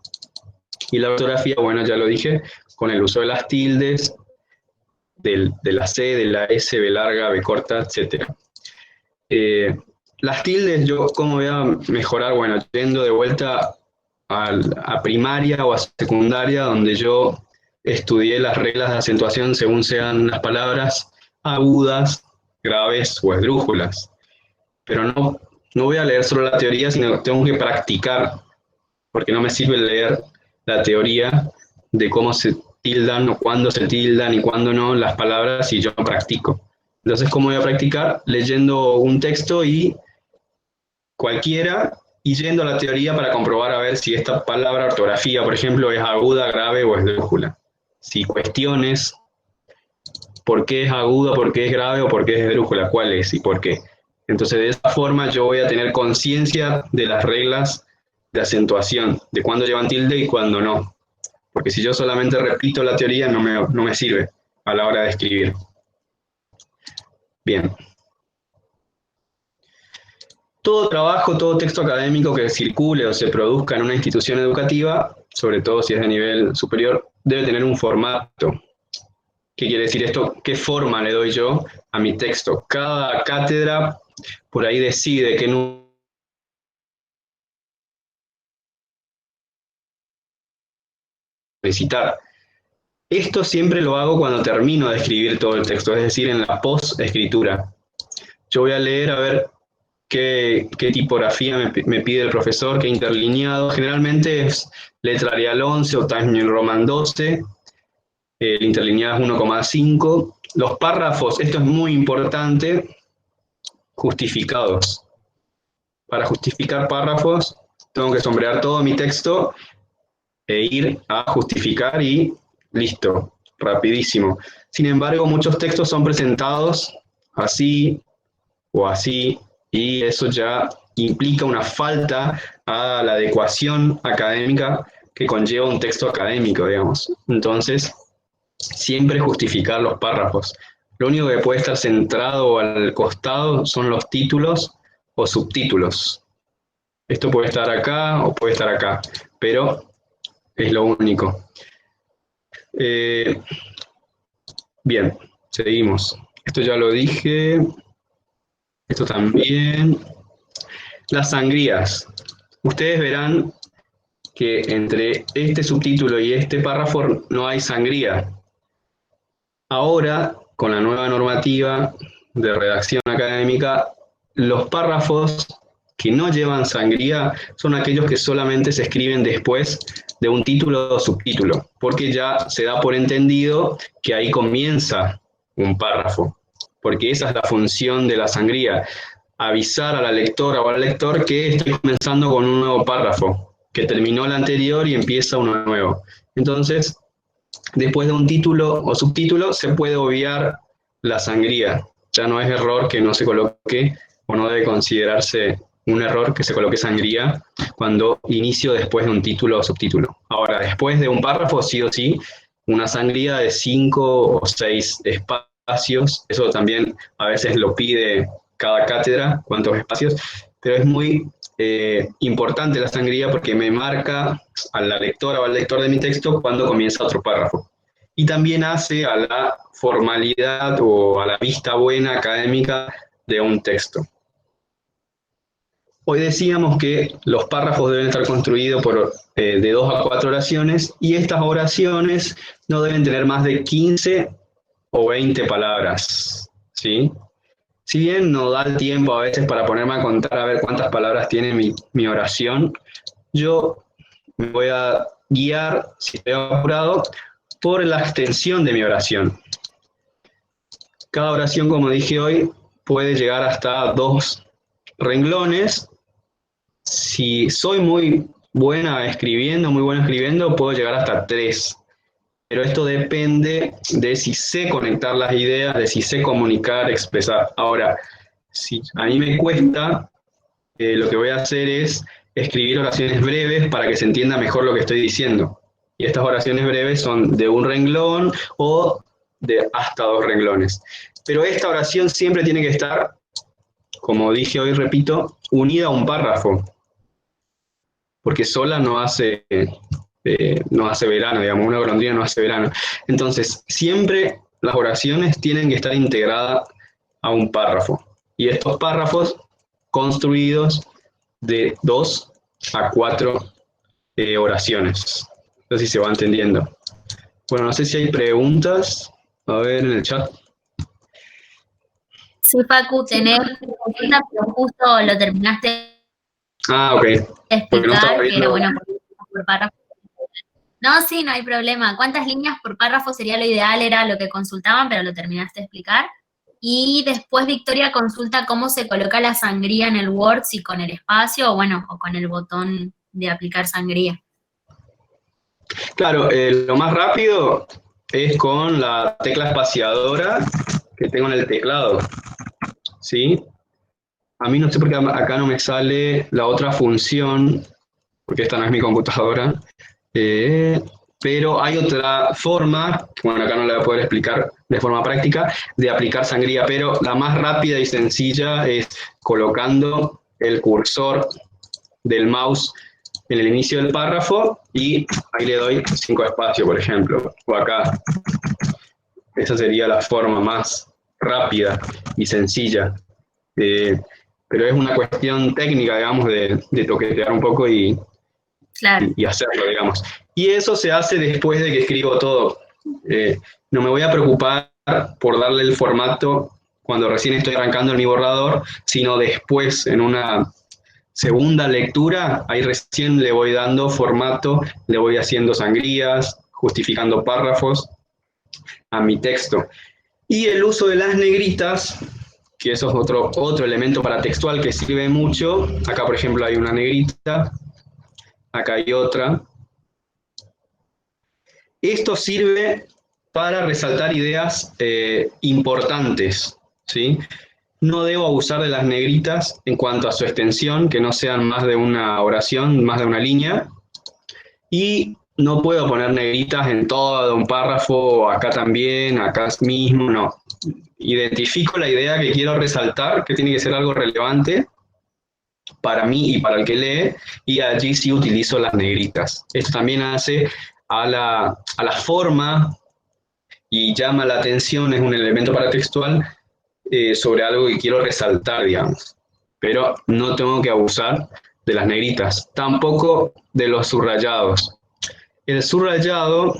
[SPEAKER 2] Y la ortografía, bueno, ya lo dije, con el uso de las tildes, de la C, de la S, B larga, B corta, etc. Las tildes, yo cómo voy a mejorar, bueno, yendo de vuelta a primaria o a secundaria, donde yo estudié las reglas de acentuación según sean las palabras agudas, graves o esdrújulas. Pero no voy a leer solo la teoría, sino que tengo que practicar, porque no me sirve leer la teoría de cómo se tildan o cuándo se tildan y cuándo no las palabras si yo no practico. Entonces, ¿cómo voy a practicar? Leyendo un texto y cualquiera y yendo a la teoría para comprobar a ver si esta palabra, ortografía, por ejemplo, es aguda, grave o esdrújula. Si cuestiones por qué es aguda, por qué es grave o por qué es esdrújula, cuál es y por qué. Entonces, de esa forma yo voy a tener conciencia de las reglas de acentuación, de cuándo llevan tilde y cuándo no. Porque si yo solamente repito la teoría, no me sirve a la hora de escribir. Bien. Todo trabajo, todo texto académico que circule o se produzca en una institución educativa, sobre todo si es de nivel superior, debe tener un formato. ¿Qué quiere decir esto? ¿Qué forma le doy yo a mi texto? Cada cátedra por ahí decide qué número necesitar. Esto siempre lo hago cuando termino de escribir todo el texto, es decir, en la post-escritura. Yo voy a leer a ver qué tipografía me pide el profesor, qué interlineado. Generalmente es letra Arial 11 o Times New Roman 12. El interlineado es 1,5. Los párrafos, esto es muy importante, justificados. Para justificar párrafos, tengo que sombrear todo mi texto e ir a justificar y listo, rapidísimo. Sin embargo, muchos textos son presentados así o así, y eso ya implica una falta a la adecuación académica que conlleva un texto académico, digamos. Entonces, siempre justificar los párrafos. Lo único que puede estar centrado al costado son los títulos o subtítulos. Esto puede estar acá o puede estar acá, pero es lo único. Bien, seguimos. Esto ya lo dije. Esto también. Las sangrías. Ustedes verán que entre este subtítulo y este párrafo no hay sangría. Ahora, con la nueva normativa de redacción académica, los párrafos que no llevan sangría son aquellos que solamente se escriben después de un título o subtítulo, porque ya se da por entendido que ahí comienza un párrafo, porque esa es la función de la sangría, avisar a la lectora o al lector que estoy comenzando con un nuevo párrafo, que terminó el anterior y empieza uno nuevo. Entonces, después de un título o subtítulo se puede obviar la sangría. Ya no es error que no se coloque o no debe considerarse un error que se coloque sangría cuando inicio después de un título o subtítulo. Ahora, después de un párrafo, sí o sí, una sangría de 5 o 6 espacios, eso también a veces lo pide cada cátedra, cuántos espacios, pero es muy importante la sangría porque me marca a la lectora o al lector de mi texto cuando comienza otro párrafo. Y también hace a la formalidad o a la vista buena académica de un texto. Hoy decíamos que los párrafos deben estar construidos por, de 2 a 4 oraciones y estas oraciones no deben tener más de 15 o 20 palabras, ¿sí? Si bien no da el tiempo a veces para ponerme a contar a ver cuántas palabras tiene mi oración, yo me voy a guiar, si estoy apurado, por la extensión de mi oración. Cada oración, como dije hoy, puede llegar hasta 2 renglones. Si soy muy buena escribiendo, puedo llegar hasta 3. Pero esto depende de si sé conectar las ideas, de si sé comunicar, expresar. Ahora, si a mí me cuesta, lo que voy a hacer es escribir oraciones breves para que se entienda mejor lo que estoy diciendo. Y estas oraciones breves son de 1 renglón o de hasta 2 renglones. Pero esta oración siempre tiene que estar, como dije hoy, repito, unida a un párrafo, porque sola no hace verano, digamos, una golondrina no hace verano. Entonces, siempre las oraciones tienen que estar integradas a un párrafo. Y estos párrafos construidos de 2 a 4 oraciones. No sé si se va entendiendo. Bueno, no sé si hay preguntas. A ver en el chat.
[SPEAKER 1] Sí, Facu, tenés pregunta, pero justo lo terminaste
[SPEAKER 2] Ah, ok.
[SPEAKER 1] de
[SPEAKER 2] Porque no estaba
[SPEAKER 1] explicar, que era
[SPEAKER 2] viendo.
[SPEAKER 1] bueno por párrafo. No, sí, no hay problema. ¿Cuántas líneas por párrafo sería lo ideal? Era lo que consultaban, pero lo terminaste de explicar. Y después Victoria consulta cómo se coloca la sangría en el Word, si con el espacio o bueno, o con el botón de aplicar sangría.
[SPEAKER 2] Claro, lo más rápido es con la tecla espaciadora que tengo en el teclado. ¿Sí? A mí no sé por qué acá no me sale la otra función, porque esta no es mi computadora, pero hay otra forma, que bueno, acá no la voy a poder explicar de forma práctica, de aplicar sangría, pero la más rápida y sencilla es colocando el cursor del mouse en el inicio del párrafo y ahí le doy 5 espacios, por ejemplo, o acá. Esa sería la forma más rápida y sencilla. Pero es una cuestión técnica, digamos, de toquetear un poco
[SPEAKER 1] Claro.
[SPEAKER 2] y hacerlo, digamos. Y eso se hace después de que escribo todo. No me voy a preocupar por darle el formato cuando recién estoy arrancando en mi borrador, sino después, en una segunda lectura, ahí recién le voy dando formato, le voy haciendo sangrías, justificando párrafos a mi texto. Y el uso de las negritas, que eso es otro elemento paratextual que sirve mucho. Acá, por ejemplo, hay una negrita, acá hay otra. Esto sirve para resaltar ideas importantes, ¿sí? No debo abusar de las negritas en cuanto a su extensión, que no sean más de una oración, más de una línea. Y no puedo poner negritas en todo un párrafo, acá también, acá mismo, no. Identifico la idea que quiero resaltar, que tiene que ser algo relevante para mí y para el que lee, y allí sí utilizo las negritas. Esto también hace a la forma y llama la atención, es un elemento paratextual sobre algo que quiero resaltar, digamos. Pero no tengo que abusar de las negritas, tampoco de los subrayados. El subrayado,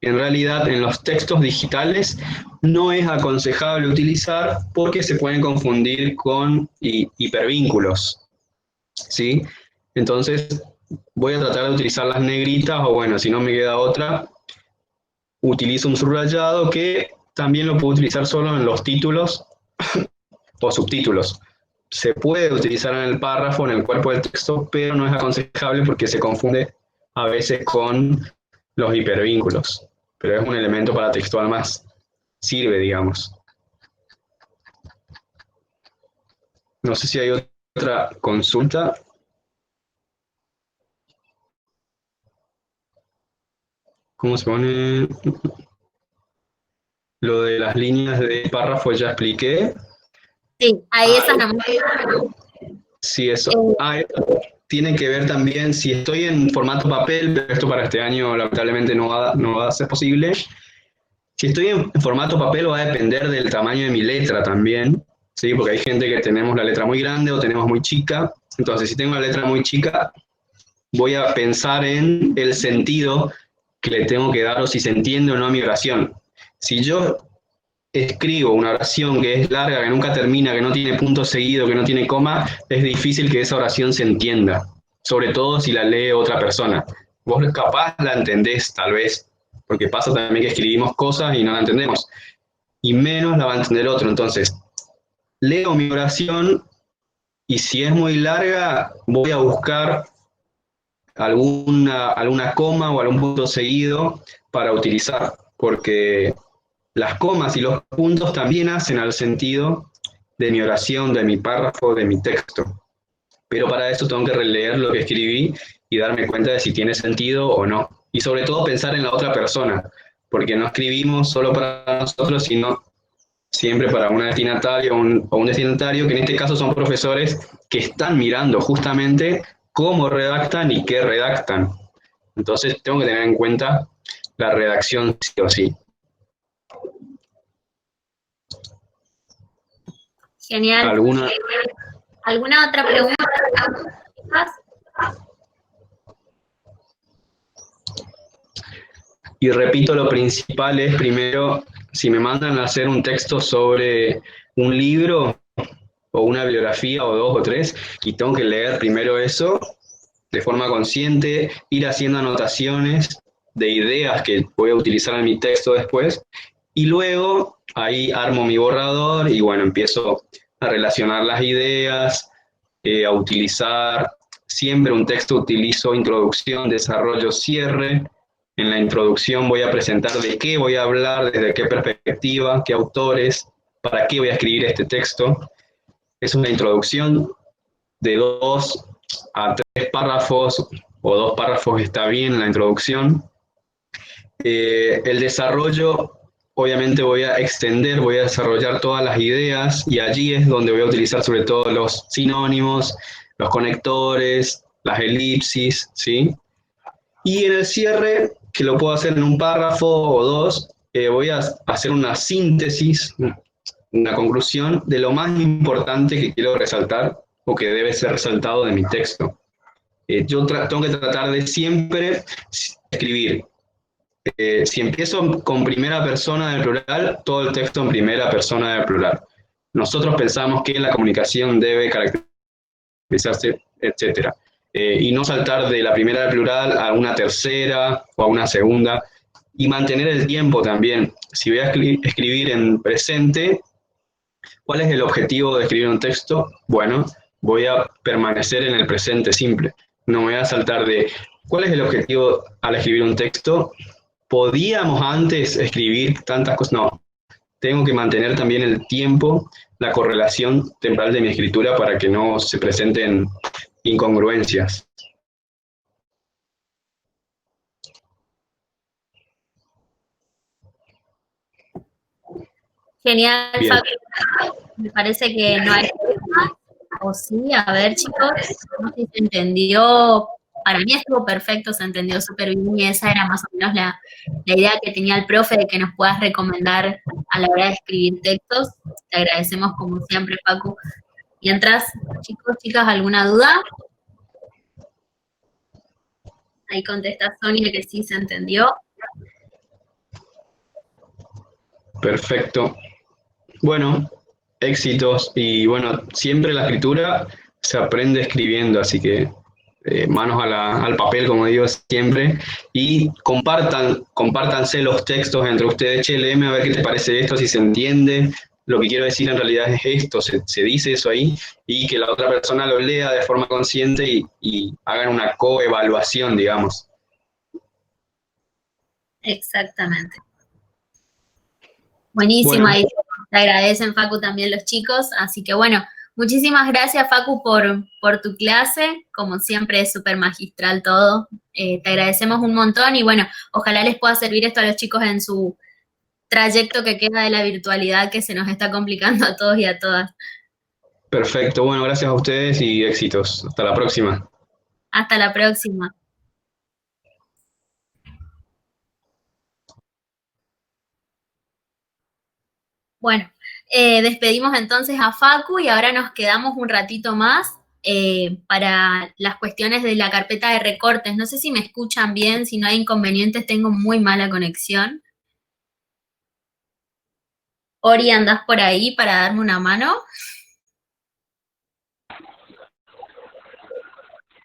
[SPEAKER 2] en realidad, en los textos digitales no es aconsejable utilizar porque se pueden confundir con hipervínculos, ¿sí? Entonces, voy a tratar de utilizar las negritas, o bueno, si no me queda otra, utilizo un subrayado que también lo puedo utilizar solo en los títulos o subtítulos. Se puede utilizar en el párrafo, en el cuerpo del texto, pero no es aconsejable porque se confunde a veces con los hipervínculos. Pero es un elemento paratextual más. Sirve, digamos. No sé si hay otra consulta. ¿Cómo se pone? Lo de las líneas de párrafo ya expliqué.
[SPEAKER 1] Sí, ahí esas no.
[SPEAKER 2] Sí, eso. Tiene que ver también si estoy en formato papel, pero esto para este año lamentablemente no va a ser posible. Si estoy en formato papel va a depender del tamaño de mi letra también, ¿sí? Porque hay gente que tenemos la letra muy grande o tenemos muy chica. Entonces, si tengo la letra muy chica, voy a pensar en el sentido que le tengo que dar o si se entiende o no mi oración. Si yo escribo una oración que es larga, que nunca termina, que no tiene punto seguido, que no tiene coma, es difícil que esa oración se entienda, sobre todo si la lee otra persona. Vos capaz la entendés, tal vez, porque pasa también que escribimos cosas y no la entendemos, y menos la va a entender otro. Entonces, leo mi oración y si es muy larga, voy a buscar alguna coma o algún punto seguido para utilizar, porque las comas y los puntos también hacen al sentido de mi oración, de mi párrafo, de mi texto. Pero para eso tengo que releer lo que escribí y darme cuenta de si tiene sentido o no. Y sobre todo pensar en la otra persona, porque no escribimos solo para nosotros, sino siempre para un destinatario o un destinatario, que en este caso son profesores que están mirando justamente cómo redactan y qué redactan. Entonces tengo que tener en cuenta la redacción sí o sí.
[SPEAKER 1] Genial.
[SPEAKER 2] ¿Alguna?
[SPEAKER 1] ¿Alguna otra pregunta?
[SPEAKER 2] Y repito, lo principal es primero, si me mandan a hacer un texto sobre un libro o una bibliografía o dos o tres, y tengo que leer primero eso de forma consciente, ir haciendo anotaciones de ideas que voy a utilizar en mi texto después, y luego ahí armo mi borrador y bueno, empiezo a relacionar las ideas, a utilizar siempre un texto, utilizo introducción, desarrollo, cierre. En la introducción voy a presentar de qué voy a hablar, desde qué perspectiva, qué autores, para qué voy a escribir este texto. Es una introducción de 2 a 3 párrafos, o 2 párrafos está bien en la introducción. El desarrollo, obviamente voy a extender, voy a desarrollar todas las ideas y allí es donde voy a utilizar sobre todo los sinónimos, los conectores, las elipsis, ¿sí? Y en el cierre, que lo puedo hacer en un párrafo o dos, voy a hacer una síntesis, una conclusión de lo más importante que quiero resaltar o que debe ser resaltado de mi texto. Yo tengo que tratar de siempre escribir. Si empiezo con primera persona del plural, todo el texto en primera persona del plural. Nosotros pensamos que la comunicación debe caracterizarse, etcétera. Y no saltar de la primera del plural a una tercera o a una segunda. Y mantener el tiempo también. Si voy a escribir en presente, ¿cuál es el objetivo de escribir un texto? Bueno, voy a permanecer en el presente simple. No me voy a saltar de ¿cuál es el objetivo al escribir un texto? ¿Podíamos antes escribir tantas cosas? No, tengo que mantener también el tiempo, la correlación temporal de mi escritura para que no se presenten incongruencias.
[SPEAKER 1] Genial,
[SPEAKER 2] Bien.
[SPEAKER 1] Facu. Me parece que no hay problema. O sí, a ver, chicos, no sé si se entendió. Para mí estuvo perfecto, se entendió súper bien y esa era más o menos la idea que tenía el profe de que nos puedas recomendar a la hora de escribir textos. Te agradecemos como siempre, Facu. Mientras, chicos, chicas, ¿alguna duda? Ahí contesta Sonia que sí se entendió.
[SPEAKER 2] Perfecto. Bueno, éxitos y bueno, siempre la escritura se aprende escribiendo, así que manos al papel, como digo siempre, y compártanse los textos entre ustedes. Che, léeme a ver qué te parece esto, si se entiende. Lo que quiero decir en realidad es esto, se dice eso ahí, y que la otra persona lo lea de forma consciente y hagan una coevaluación, digamos.
[SPEAKER 1] Exactamente. Buenísimo,
[SPEAKER 2] Bueno,
[SPEAKER 1] ahí te agradecen, Facu, también los chicos. Así que bueno, muchísimas gracias, Facu, por tu clase. Como siempre, es súper magistral todo. Te agradecemos un montón y bueno, ojalá les pueda servir esto a los chicos en su trayecto que queda de la virtualidad que se nos está complicando a todos y a todas.
[SPEAKER 2] perfecto. Bueno, gracias a ustedes y éxitos. Hasta la próxima.
[SPEAKER 1] Hasta la próxima. Bueno, despedimos entonces a Facu y ahora nos quedamos un ratito más para las cuestiones de la carpeta de recortes. No sé si me escuchan bien, si no hay inconvenientes, tengo muy mala conexión. Ori, ¿andás por ahí para darme una mano?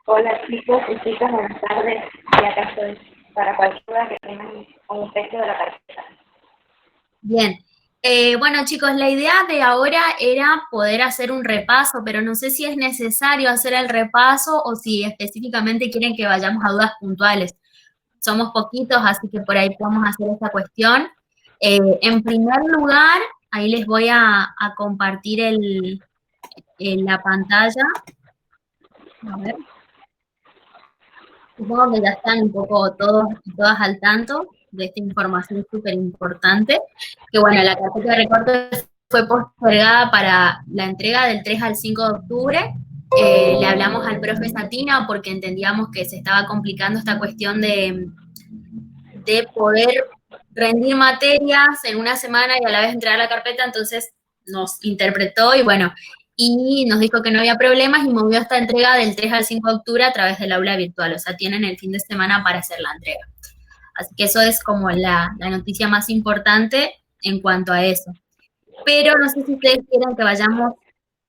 [SPEAKER 3] Hola chicos y chicas, buenas tardes. Y acá estoy para cualquier duda que tengan con respecto de la carpeta.
[SPEAKER 1] Bien. Bueno, chicos, la idea de ahora era poder hacer un repaso, pero no sé si es necesario hacer el repaso o si específicamente quieren que vayamos a dudas puntuales. Somos poquitos, así que por ahí podemos hacer esta cuestión. En primer lugar, ahí les voy a compartir la pantalla. A ver. Supongo que ya están un poco todos y todas al tanto de esta información súper importante, que bueno, la carpeta de recortes fue postergada para la entrega del 3 al 5 de octubre. Le hablamos al profe Satina porque entendíamos que se estaba complicando esta cuestión de poder rendir materias en una semana y a la vez entregar la carpeta, entonces nos interpretó y bueno, y nos dijo que no había problemas y movió esta entrega del 3 al 5 de octubre a través del aula virtual, o sea, tienen el fin de semana para hacer la entrega. Así que eso es como la noticia más importante en cuanto a eso. Pero no sé si ustedes quieren que vayamos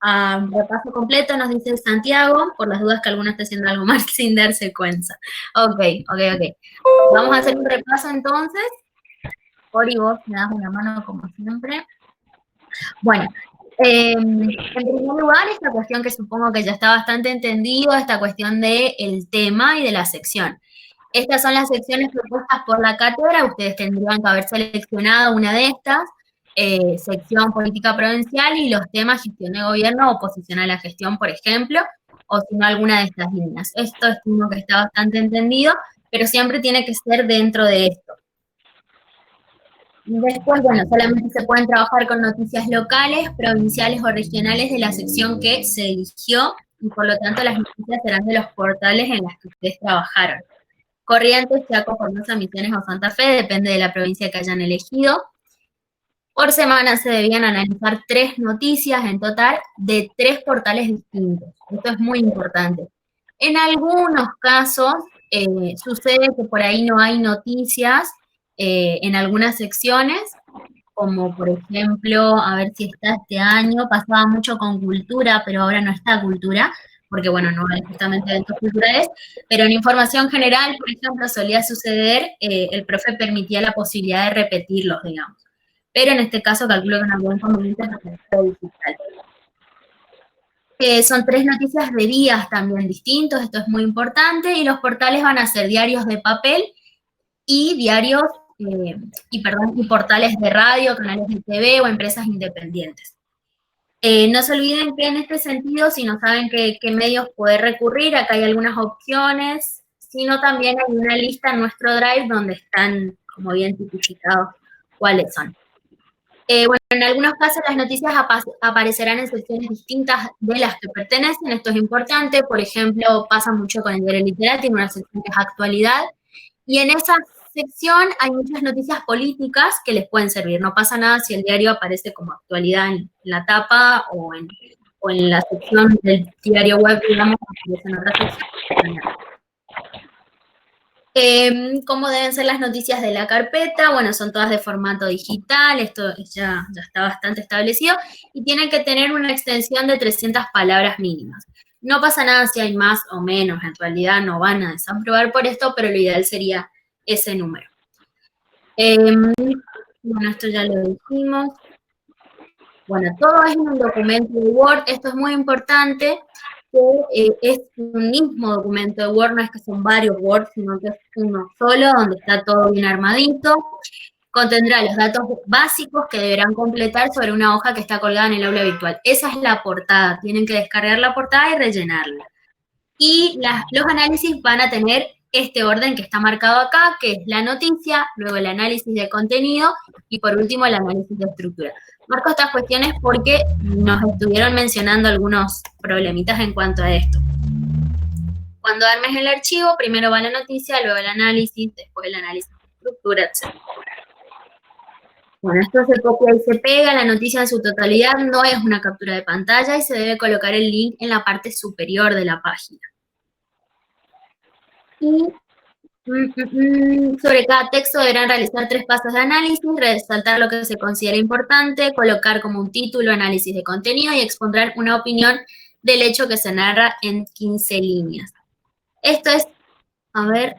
[SPEAKER 1] a un repaso completo, nos dice Santiago, por las dudas que alguno esté haciendo algo mal sin darse cuenta. Ok. Vamos a hacer un repaso entonces. Ori, vos me das una mano como siempre. Bueno, en primer lugar, esta cuestión que supongo que ya está bastante entendido, esta cuestión del tema y de la sección. Estas son las secciones propuestas por la cátedra, ustedes tendrían que haber seleccionado una de estas, sección política provincial y los temas gestión de gobierno, oposición a la gestión, por ejemplo, o si no alguna de estas líneas. Esto estimo que está bastante entendido, pero siempre tiene que ser dentro de esto. Después, bueno, solamente se pueden trabajar con noticias locales, provinciales o regionales de la sección que se eligió, y por lo tanto las noticias serán de los portales en los que ustedes trabajaron. Corrientes, Chaco, Formosa, Misiones o Santa Fe, depende de la provincia que hayan elegido. Por semana se debían analizar 3 noticias en total de 3 portales distintos. Esto es muy importante. En algunos casos sucede que por ahí no hay noticias en algunas secciones, como por ejemplo, a ver si está este año, pasaba mucho con cultura, pero ahora no está cultura, porque bueno, no hay justamente eventos culturales, pero en información general, por ejemplo, solía suceder, el profe permitía la posibilidad de repetirlos, digamos. Pero en este caso calculo que en algún inconveniente es la digital. Son 3 noticias de días también distintos, esto es muy importante, y los portales van a ser diarios de papel y diarios, y portales de radio, canales de TV o empresas independientes. No se olviden que en este sentido, si no saben qué medios poder recurrir, acá hay algunas opciones, sino también hay una lista en nuestro Drive donde están como bien tipificados cuáles son. Bueno, en algunos casos las noticias aparecerán en secciones distintas de las que pertenecen, esto es importante, por ejemplo, pasa mucho con el diario literal, tiene una sección que es actualidad, y en esa sección hay muchas noticias políticas que les pueden servir, no pasa nada si el diario aparece como actualidad en la tapa o en la sección del diario web, digamos, aparece en otra sección. ¿Cómo deben ser las noticias de la carpeta? Bueno, son todas de formato digital, esto ya está bastante establecido, y tienen que tener una extensión de 300 palabras mínimas. No pasa nada si hay más o menos, en realidad no van a desaprobar por esto, pero lo ideal sería ese número. Bueno, esto ya lo dijimos. Bueno, todo es en un documento de Word, esto es muy importante, que es un mismo documento de Word, no es que son varios Word, sino que es uno solo, donde está todo bien armadito. Contendrá los datos básicos que deberán completar sobre una hoja que está colgada en el aula virtual. Esa es la portada, tienen que descargar la portada y rellenarla. Y los análisis van a tener este orden que está marcado acá, que es la noticia, luego el análisis de contenido y por último el análisis de estructura. Marco estas cuestiones porque nos estuvieron mencionando algunos problemitas en cuanto a esto. Cuando armes el archivo, primero va la noticia, luego el análisis, después el análisis de estructura, etc. Bueno, esto se copia y se pega, la noticia en su totalidad no es una captura de pantalla y se debe colocar el link en la parte superior de la página. Y sobre cada texto deberán realizar 3 pasos de análisis, resaltar lo que se considera importante, colocar como un título análisis de contenido y exponer una opinión del hecho que se narra en 15 líneas. Esto es, a ver,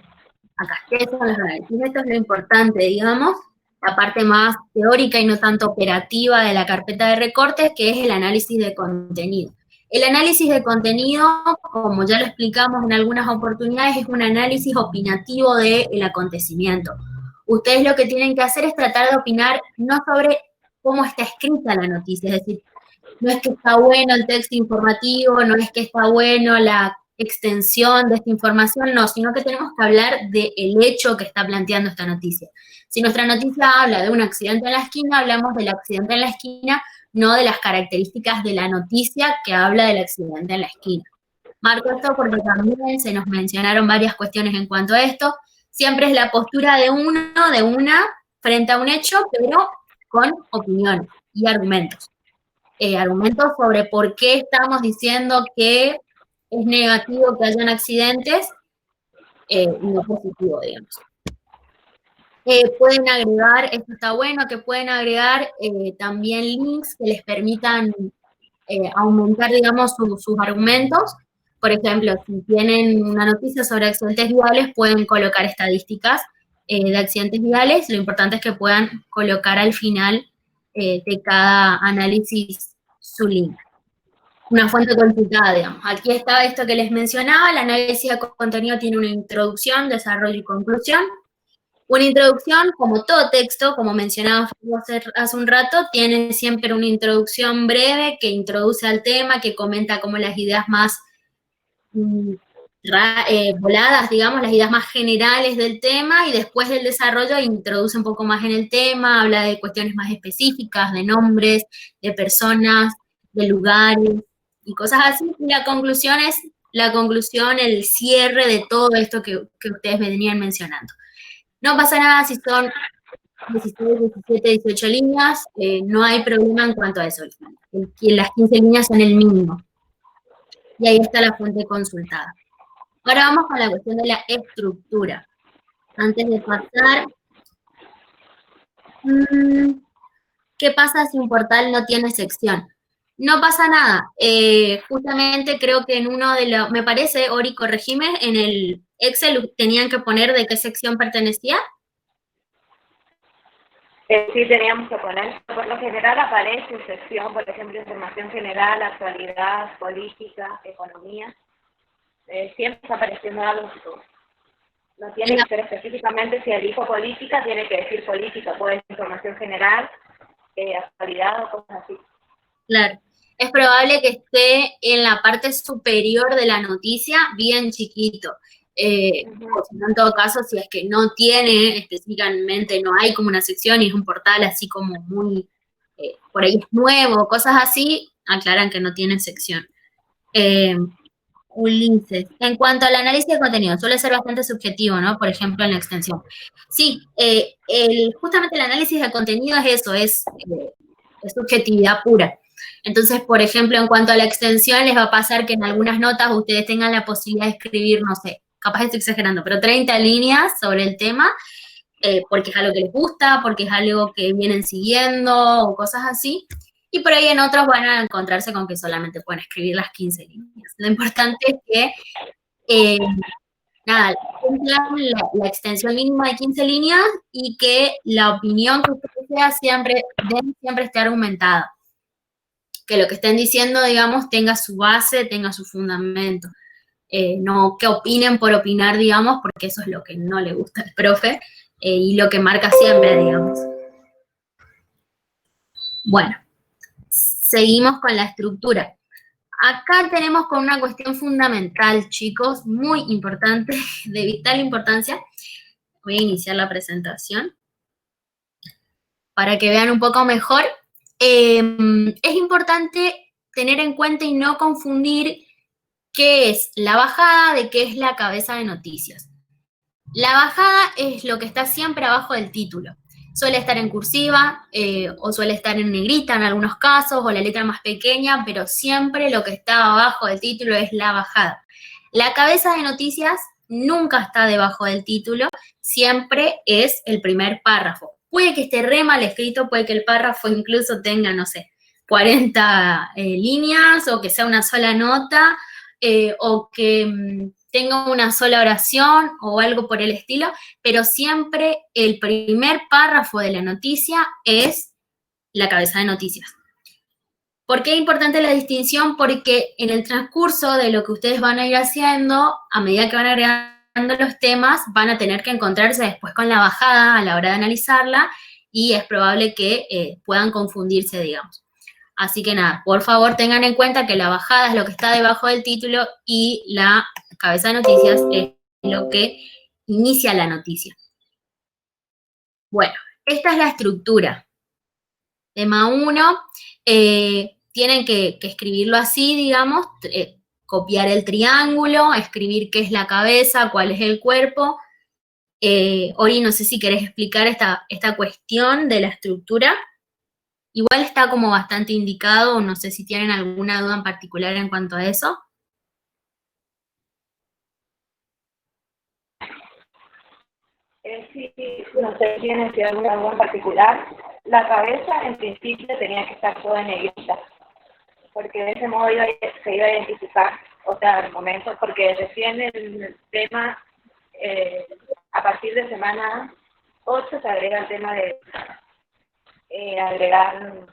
[SPEAKER 1] acá, ¿qué son los análisis? Esto es lo importante, digamos. la parte más teórica y no tanto operativa de la carpeta de recortes, que es el análisis de contenido. El análisis de contenido, como ya lo explicamos en algunas oportunidades, es un análisis opinativo del acontecimiento. Ustedes lo que tienen que hacer es tratar de opinar no sobre cómo está escrita la noticia, es decir, no es que está bueno el texto informativo, no es que está bueno la extensión de esta información, no, sino que tenemos que hablar del hecho que está planteando esta noticia. Si nuestra noticia habla de un accidente en la esquina, hablamos del accidente en la esquina, no de las características de la noticia que habla del accidente en la esquina. Marco esto porque también se nos mencionaron varias cuestiones en cuanto a esto. Siempre es la postura de uno, de una, frente a un hecho, pero con opiniones y argumentos. Argumentos sobre por qué estamos diciendo que es negativo que hayan accidentes y no positivo, digamos. Pueden agregar, esto está bueno, que pueden agregar también links que les permitan aumentar, digamos, sus argumentos. Por ejemplo, si tienen una noticia sobre accidentes viales, pueden colocar estadísticas de accidentes viales. Lo importante es que puedan colocar al final de cada análisis su link. Una fuente consultada, digamos. Aquí está esto que les mencionaba, el análisis de contenido tiene una introducción, desarrollo y conclusión. Una introducción, como todo texto, como mencionaba hace un rato, tiene siempre una introducción breve que introduce al tema, que comenta como las ideas más voladas, digamos, las ideas más generales del tema, y después del desarrollo introduce un poco más en el tema, habla de cuestiones más específicas, de nombres, de personas, de lugares, y cosas así. Y la conclusión es el cierre de todo esto que ustedes venían mencionando. No pasa nada si son 16, 17, 18 líneas, no hay problema en cuanto a eso. Las 15 líneas son el mínimo. Y ahí está la fuente consultada. Ahora vamos con la cuestión de la estructura. Antes de pasar, ¿qué pasa si un portal no tiene sección? No pasa nada. Justamente creo que en uno de los, me parece, Ori, corregime, en el Excel tenían que poner de qué sección pertenecía.
[SPEAKER 3] Sí, teníamos que poner, por lo general aparece en sección, por ejemplo, información general, actualidad, política, economía. Siempre está apareciendo algo. No tiene que ser específicamente, si elijo política, tiene que decir política, puede ser información general, actualidad o cosas así.
[SPEAKER 1] Claro. Es probable que esté en la parte superior de la noticia, bien chiquito. O si no, en todo caso, si es que no tiene específicamente, no hay como una sección y es un portal así como muy, por ahí es nuevo, cosas así, aclaran que no tienen sección. Ulises, en cuanto al análisis de contenido, suele ser bastante subjetivo, ¿no? Por ejemplo, en la extensión. Sí, justamente el análisis de contenido es eso, es subjetividad pura. Entonces, por ejemplo, en cuanto a la extensión, les va a pasar que en algunas notas ustedes tengan la posibilidad de escribir, no sé, capaz estoy exagerando, pero 30 líneas sobre el tema, porque es algo que les gusta, porque es algo que vienen siguiendo, o cosas así. Y por ahí en otros van a encontrarse con que solamente pueden escribir las 15 líneas. Lo importante es que, nada, cumplan la extensión mínima de 15 líneas y que la opinión que ustedes sea siempre esté argumentada. Que lo que estén diciendo, digamos, tenga su base, tenga su fundamento. No que opinen por opinar, digamos, porque eso es lo que no le gusta al profe y lo que marca siempre, digamos. Bueno, seguimos con la estructura. Acá tenemos con una cuestión fundamental, chicos, muy importante, de vital importancia. Voy a iniciar la presentación para que vean un poco mejor. Es importante tener en cuenta y no confundir qué es la bajada de qué es la cabeza de noticias. La bajada es lo que está siempre abajo del título. Suele estar en cursiva o suele estar en negrita en algunos casos o la letra más pequeña, pero siempre lo que está abajo del título es la bajada. La cabeza de noticias nunca está debajo del título, siempre es el primer párrafo. Puede que esté re mal escrito, puede que el párrafo incluso tenga, no sé, 40 líneas o que sea una sola nota o que tenga una sola oración o algo por el estilo, pero siempre el primer párrafo de la noticia es la cabeza de noticias. ¿Por qué es importante la distinción? Porque en el transcurso de lo que ustedes van a ir haciendo, a medida que van agregando los temas, van a tener que encontrarse después con la bajada a la hora de analizarla y es probable que puedan confundirse, digamos. Así que nada, por favor tengan en cuenta que la bajada es lo que está debajo del título y la cabeza de noticias es lo que inicia la noticia. Bueno, esta es la estructura. Tema 1, tienen que escribirlo así, digamos, copiar el triángulo, escribir qué es la cabeza, cuál es el cuerpo. Ori, no sé si querés explicar esta cuestión de la estructura. Igual está como bastante indicado, no sé si tienen alguna duda en particular en cuanto a eso.
[SPEAKER 3] Sí, no sé si tienen alguna duda en particular. La cabeza en principio tenía que estar toda en negrita, porque de ese modo se iba a identificar, o sea, al momento, porque recién el tema, a partir de semana 8 se agrega el tema de agregar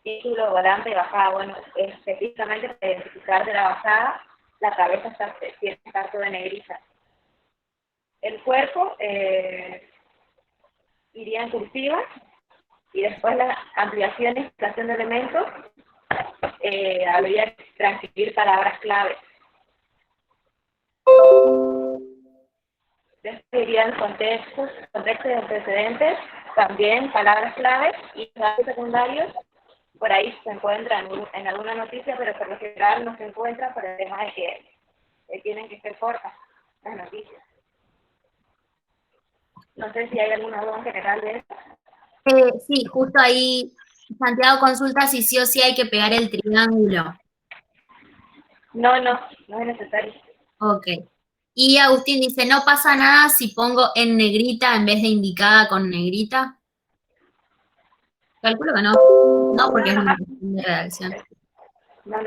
[SPEAKER 3] título, volante y bajada. Bueno, específicamente para identificar de la bajada, la cabeza tiene que estar toda negrita. El cuerpo iría en cursiva y después las ampliaciones, creación de elementos, habría que transcribir palabras clave. Después irían contextos y antecedentes, también palabras claves y datos secundarios. Por ahí se encuentran en alguna noticia, pero por lo general no se encuentra por el tema de que tienen que ser cortas las noticias. No sé si hay alguna duda en general de eso.
[SPEAKER 1] Sí, justo ahí Santiago consulta si sí o sí hay que pegar el triángulo.
[SPEAKER 3] No es necesario.
[SPEAKER 1] Ok. Y Agustín dice, ¿no pasa nada si pongo en negrita en vez de indicada con negrita? Calculo que no. No, porque es una cuestión de redacción.
[SPEAKER 3] No.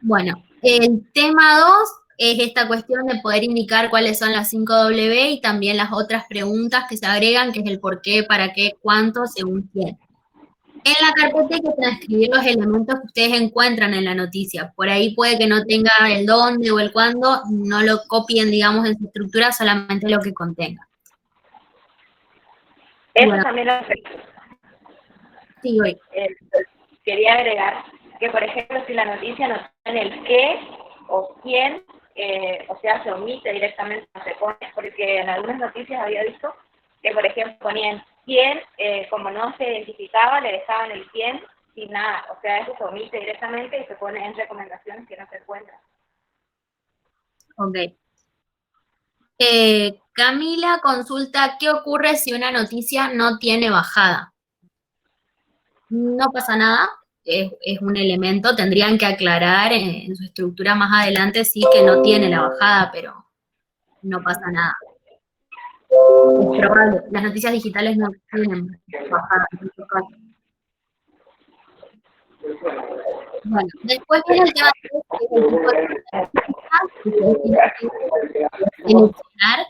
[SPEAKER 1] Bueno, el tema 2 es esta cuestión de poder indicar cuáles son las 5W y también las otras preguntas que se agregan, que es el por qué, para qué, cuánto, según quién. En la carpeta hay que transcribir los elementos que ustedes encuentran en la noticia. Por ahí puede que no tenga el dónde o el cuándo, no lo copien, digamos, en su estructura, solamente lo que contenga.
[SPEAKER 3] Eso
[SPEAKER 1] Bueno,
[SPEAKER 3] también lo
[SPEAKER 1] sí, hoy.
[SPEAKER 3] Quería agregar que, por ejemplo, si la noticia no tiene el qué o quién, o sea, se omite directamente, no se pone, porque en algunas noticias había visto que, por ejemplo, ponían quién, como no se identificaba, le dejaban el quién sin nada, o sea, eso se omite directamente y se pone en recomendaciones que no se encuentran.
[SPEAKER 1] Ok. Camila consulta, ¿qué ocurre si una noticia no tiene bajada? No pasa nada, es un elemento, tendrían que aclarar en su estructura más adelante, sí que no tiene la bajada, pero no pasa nada. Es probable, las noticias digitales no tienen bajada en este caso. Bueno, después viene el tema de el tipo de seleccionar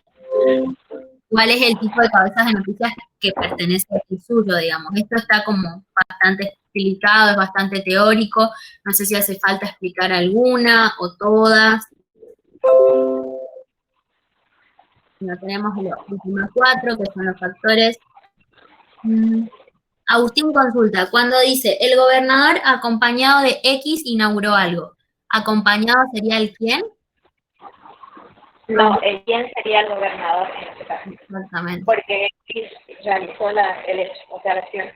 [SPEAKER 1] cuál es el tipo de cabezas de noticias que pertenece al suyo, digamos. Esto está como bastante explicado, es bastante teórico, no sé si hace falta explicar alguna o todas. No tenemos los últimos 4, que son los factores. Agustín consulta, cuando dice, el gobernador acompañado de X inauguró algo, ¿acompañado sería el quién?
[SPEAKER 3] No, el quién sería el gobernador en este caso.
[SPEAKER 1] Exactamente.
[SPEAKER 3] Porque X realizó el hecho, o sea, la acción.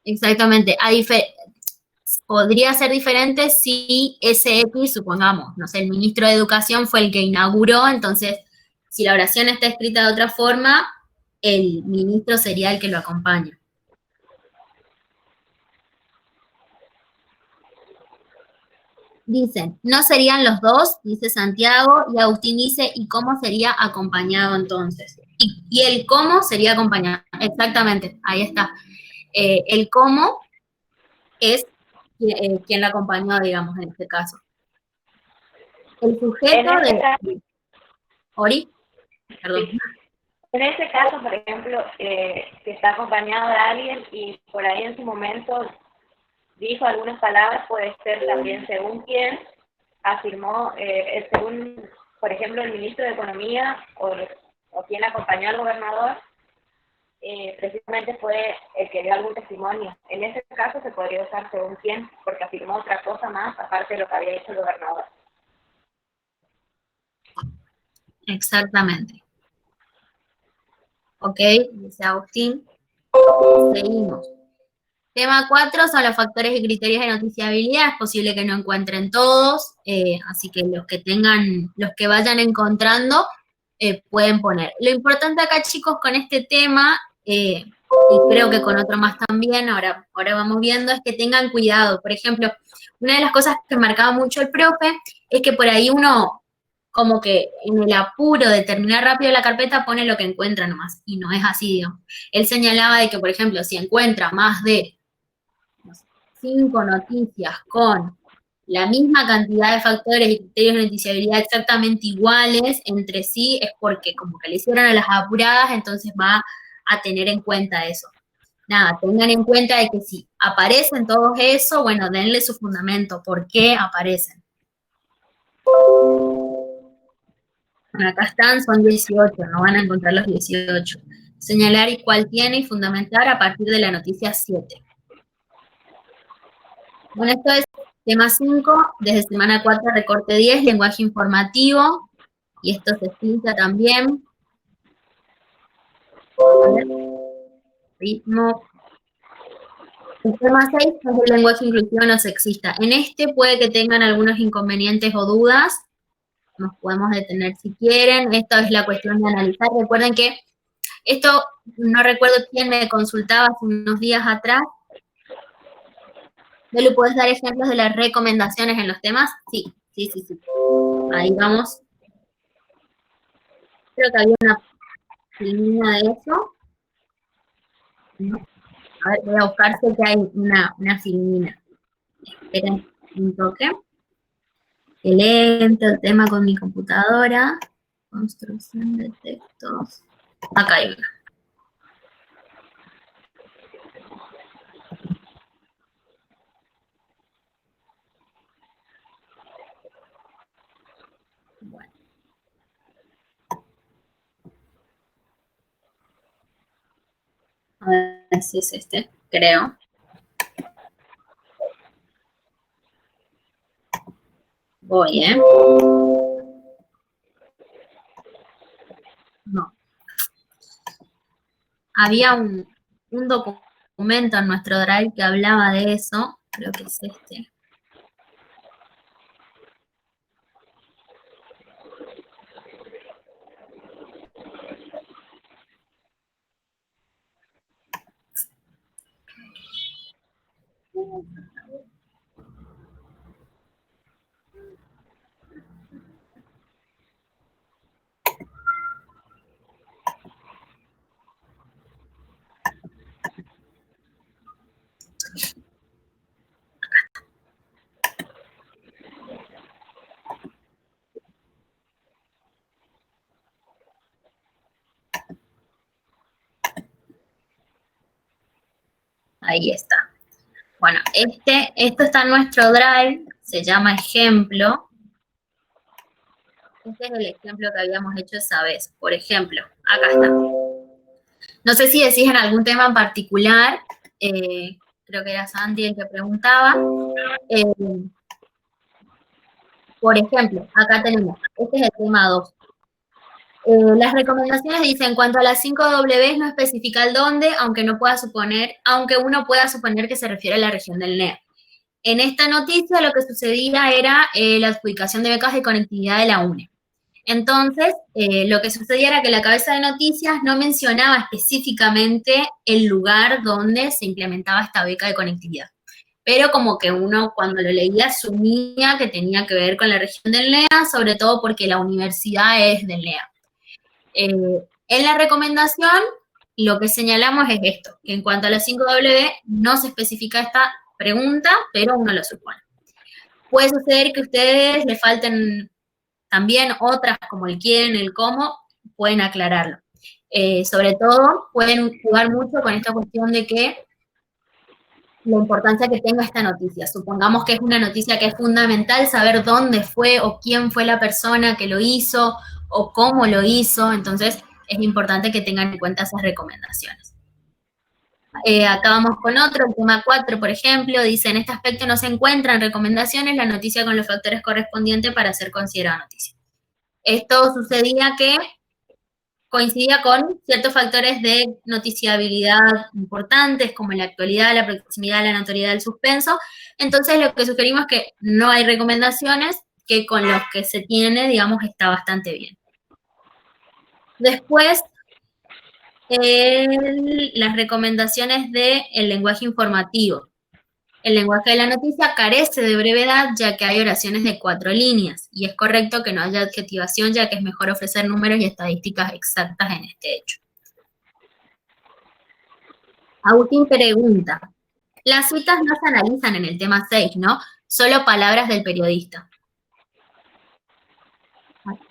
[SPEAKER 1] Exactamente. Podría ser diferente si ese X, supongamos, no sé, el ministro de Educación fue el que inauguró, entonces, si la oración está escrita de otra forma, el ministro sería el que lo acompaña. Dicen, ¿no serían los dos? Dice Santiago, y Agustín dice, ¿y cómo sería acompañado entonces? Y el cómo sería acompañado, exactamente, ahí está. El cómo es quién la acompañó, digamos, en este caso. El sujeto de... Ori, perdón.
[SPEAKER 3] Sí. En ese caso, por ejemplo, que está acompañado de alguien y por ahí en su momento dijo algunas palabras, puede ser también según quién afirmó, según, por ejemplo, el ministro de Economía o quien acompañó al gobernador, precisamente fue el que dio algún testimonio. En ese caso se podría usar según quién, porque afirmó otra cosa más aparte de lo que había dicho el gobernador.
[SPEAKER 1] Exactamente. Ok, dice Agustín. Seguimos. Tema 4 son los factores y criterios de noticiabilidad. Es posible que no encuentren todos, así que los que vayan encontrando, pueden poner. Lo importante acá, chicos, con este tema, y creo que con otro más también, ahora vamos viendo, es que tengan cuidado. Por ejemplo, una de las cosas que marcaba mucho el profe es que por ahí uno, como que en el apuro de terminar rápido la carpeta, pone lo que encuentra nomás, y no es así, digamos. Él señalaba de que, por ejemplo, si encuentra más de 5 noticias con la misma cantidad de factores y criterios de noticiabilidad exactamente iguales entre sí, es porque como que le hicieron a las apuradas, entonces va a tener en cuenta eso. Nada, tengan en cuenta de que si aparecen todos eso, bueno, denle su fundamento, ¿por qué aparecen? Bueno, acá están, son 18, no van a encontrar los 18. Señalar y cuál tiene y fundamentar a partir de la noticia 7. Bueno, esto es tema 5, desde semana 4, recorte 10, lenguaje informativo, y esto se explica también. Ritmo. El tema 6 es el lenguaje inclusivo no sexista. En este puede que tengan algunos inconvenientes o dudas, nos podemos detener si quieren, esto es la cuestión de analizar. Recuerden que esto, no recuerdo quién me consultaba hace unos días atrás. ¿Le puedes dar ejemplos de las recomendaciones en los temas? Sí. Ahí vamos. Creo que había una filmina de eso. A ver, voy a buscar si hay una filmina. Esperen un toque. Que lento el tema con mi computadora. Construcción de textos. Acá hay una. Bueno. A ver si es este, creo. Voy, No. Había un documento en nuestro Drive que hablaba de eso. Creo que es este. Ahí está. Bueno, esto está en nuestro Drive, se llama ejemplo. Este es el ejemplo que habíamos hecho esa vez. Por ejemplo, acá está. No sé si decís en algún tema en particular, creo que era Santi el que preguntaba. Por ejemplo, acá tenemos, este es el tema 2. Las recomendaciones dicen, en cuanto a las 5 W no especifica el dónde, aunque uno pueda suponer que se refiere a la región del NEA. En esta noticia lo que sucedía era la adjudicación de becas de conectividad de la UNE. Entonces, lo que sucedía era que la cabeza de noticias no mencionaba específicamente el lugar donde se implementaba esta beca de conectividad. Pero como que uno cuando lo leía asumía que tenía que ver con la región del NEA, sobre todo porque la universidad es del NEA. En la recomendación, lo que señalamos es esto, que en cuanto a la 5W no se especifica esta pregunta, pero uno lo supone. Puede suceder que a ustedes les falten también otras, como el quién, el cómo, pueden aclararlo. Sobre todo, pueden jugar mucho con esta cuestión de que la importancia que tenga esta noticia. Supongamos que es una noticia que es fundamental saber dónde fue o quién fue la persona que lo hizo o cómo lo hizo, entonces es importante que tengan en cuenta esas recomendaciones. Acá vamos con otro, el tema 4, por ejemplo, dice, en este aspecto no se encuentran recomendaciones, la noticia con los factores correspondientes para ser considerada noticia. Esto sucedía que coincidía con ciertos factores de noticiabilidad importantes, como la actualidad, la proximidad, la notoriedad, el suspenso. Entonces, lo que sugerimos es que no hay recomendaciones, que con los que se tiene, digamos, está bastante bien. Después, las recomendaciones del lenguaje informativo. El lenguaje de la noticia carece de brevedad, ya que hay oraciones de 4 líneas, y es correcto que no haya adjetivación, ya que es mejor ofrecer números y estadísticas exactas en este hecho. Agustín pregunta, las citas no se analizan en el tema 6, ¿no? Solo palabras del periodista.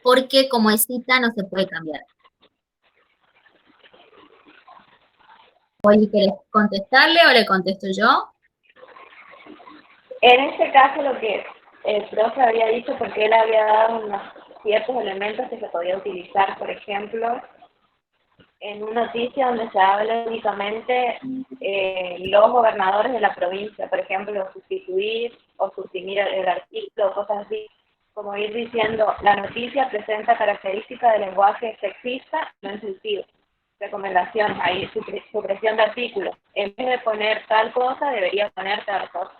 [SPEAKER 1] Porque como es cita no se puede cambiar. ¿Oli, querés contestarle o le contesto yo?
[SPEAKER 3] En este caso lo que el profe había dicho, porque él había dado unos ciertos elementos que se podía utilizar, por ejemplo, en una noticia donde se habla únicamente los gobernadores de la provincia, por ejemplo, sustituir o suprimir el artículo o cosas así, como ir diciendo, la noticia presenta características de lenguaje sexista no inclusivo. Recomendaciones, ahí supresión de artículos. En vez de poner tal cosa, debería poner tal cosa.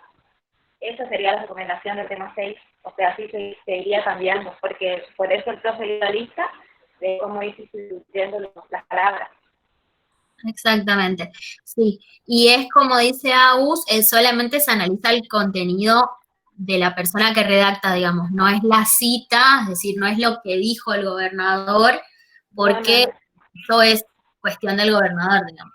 [SPEAKER 3] Esa sería la recomendación del tema 6, o sea, así se iría cambiando, porque por eso el profe dio la lista de cómo ir sustituyendo las palabras.
[SPEAKER 1] Exactamente, sí. Y es como dice Agus, solamente se analiza el contenido de la persona que redacta, digamos, no es la cita, es decir, no es lo que dijo el gobernador, porque eso es cuestión del gobernador, digamos.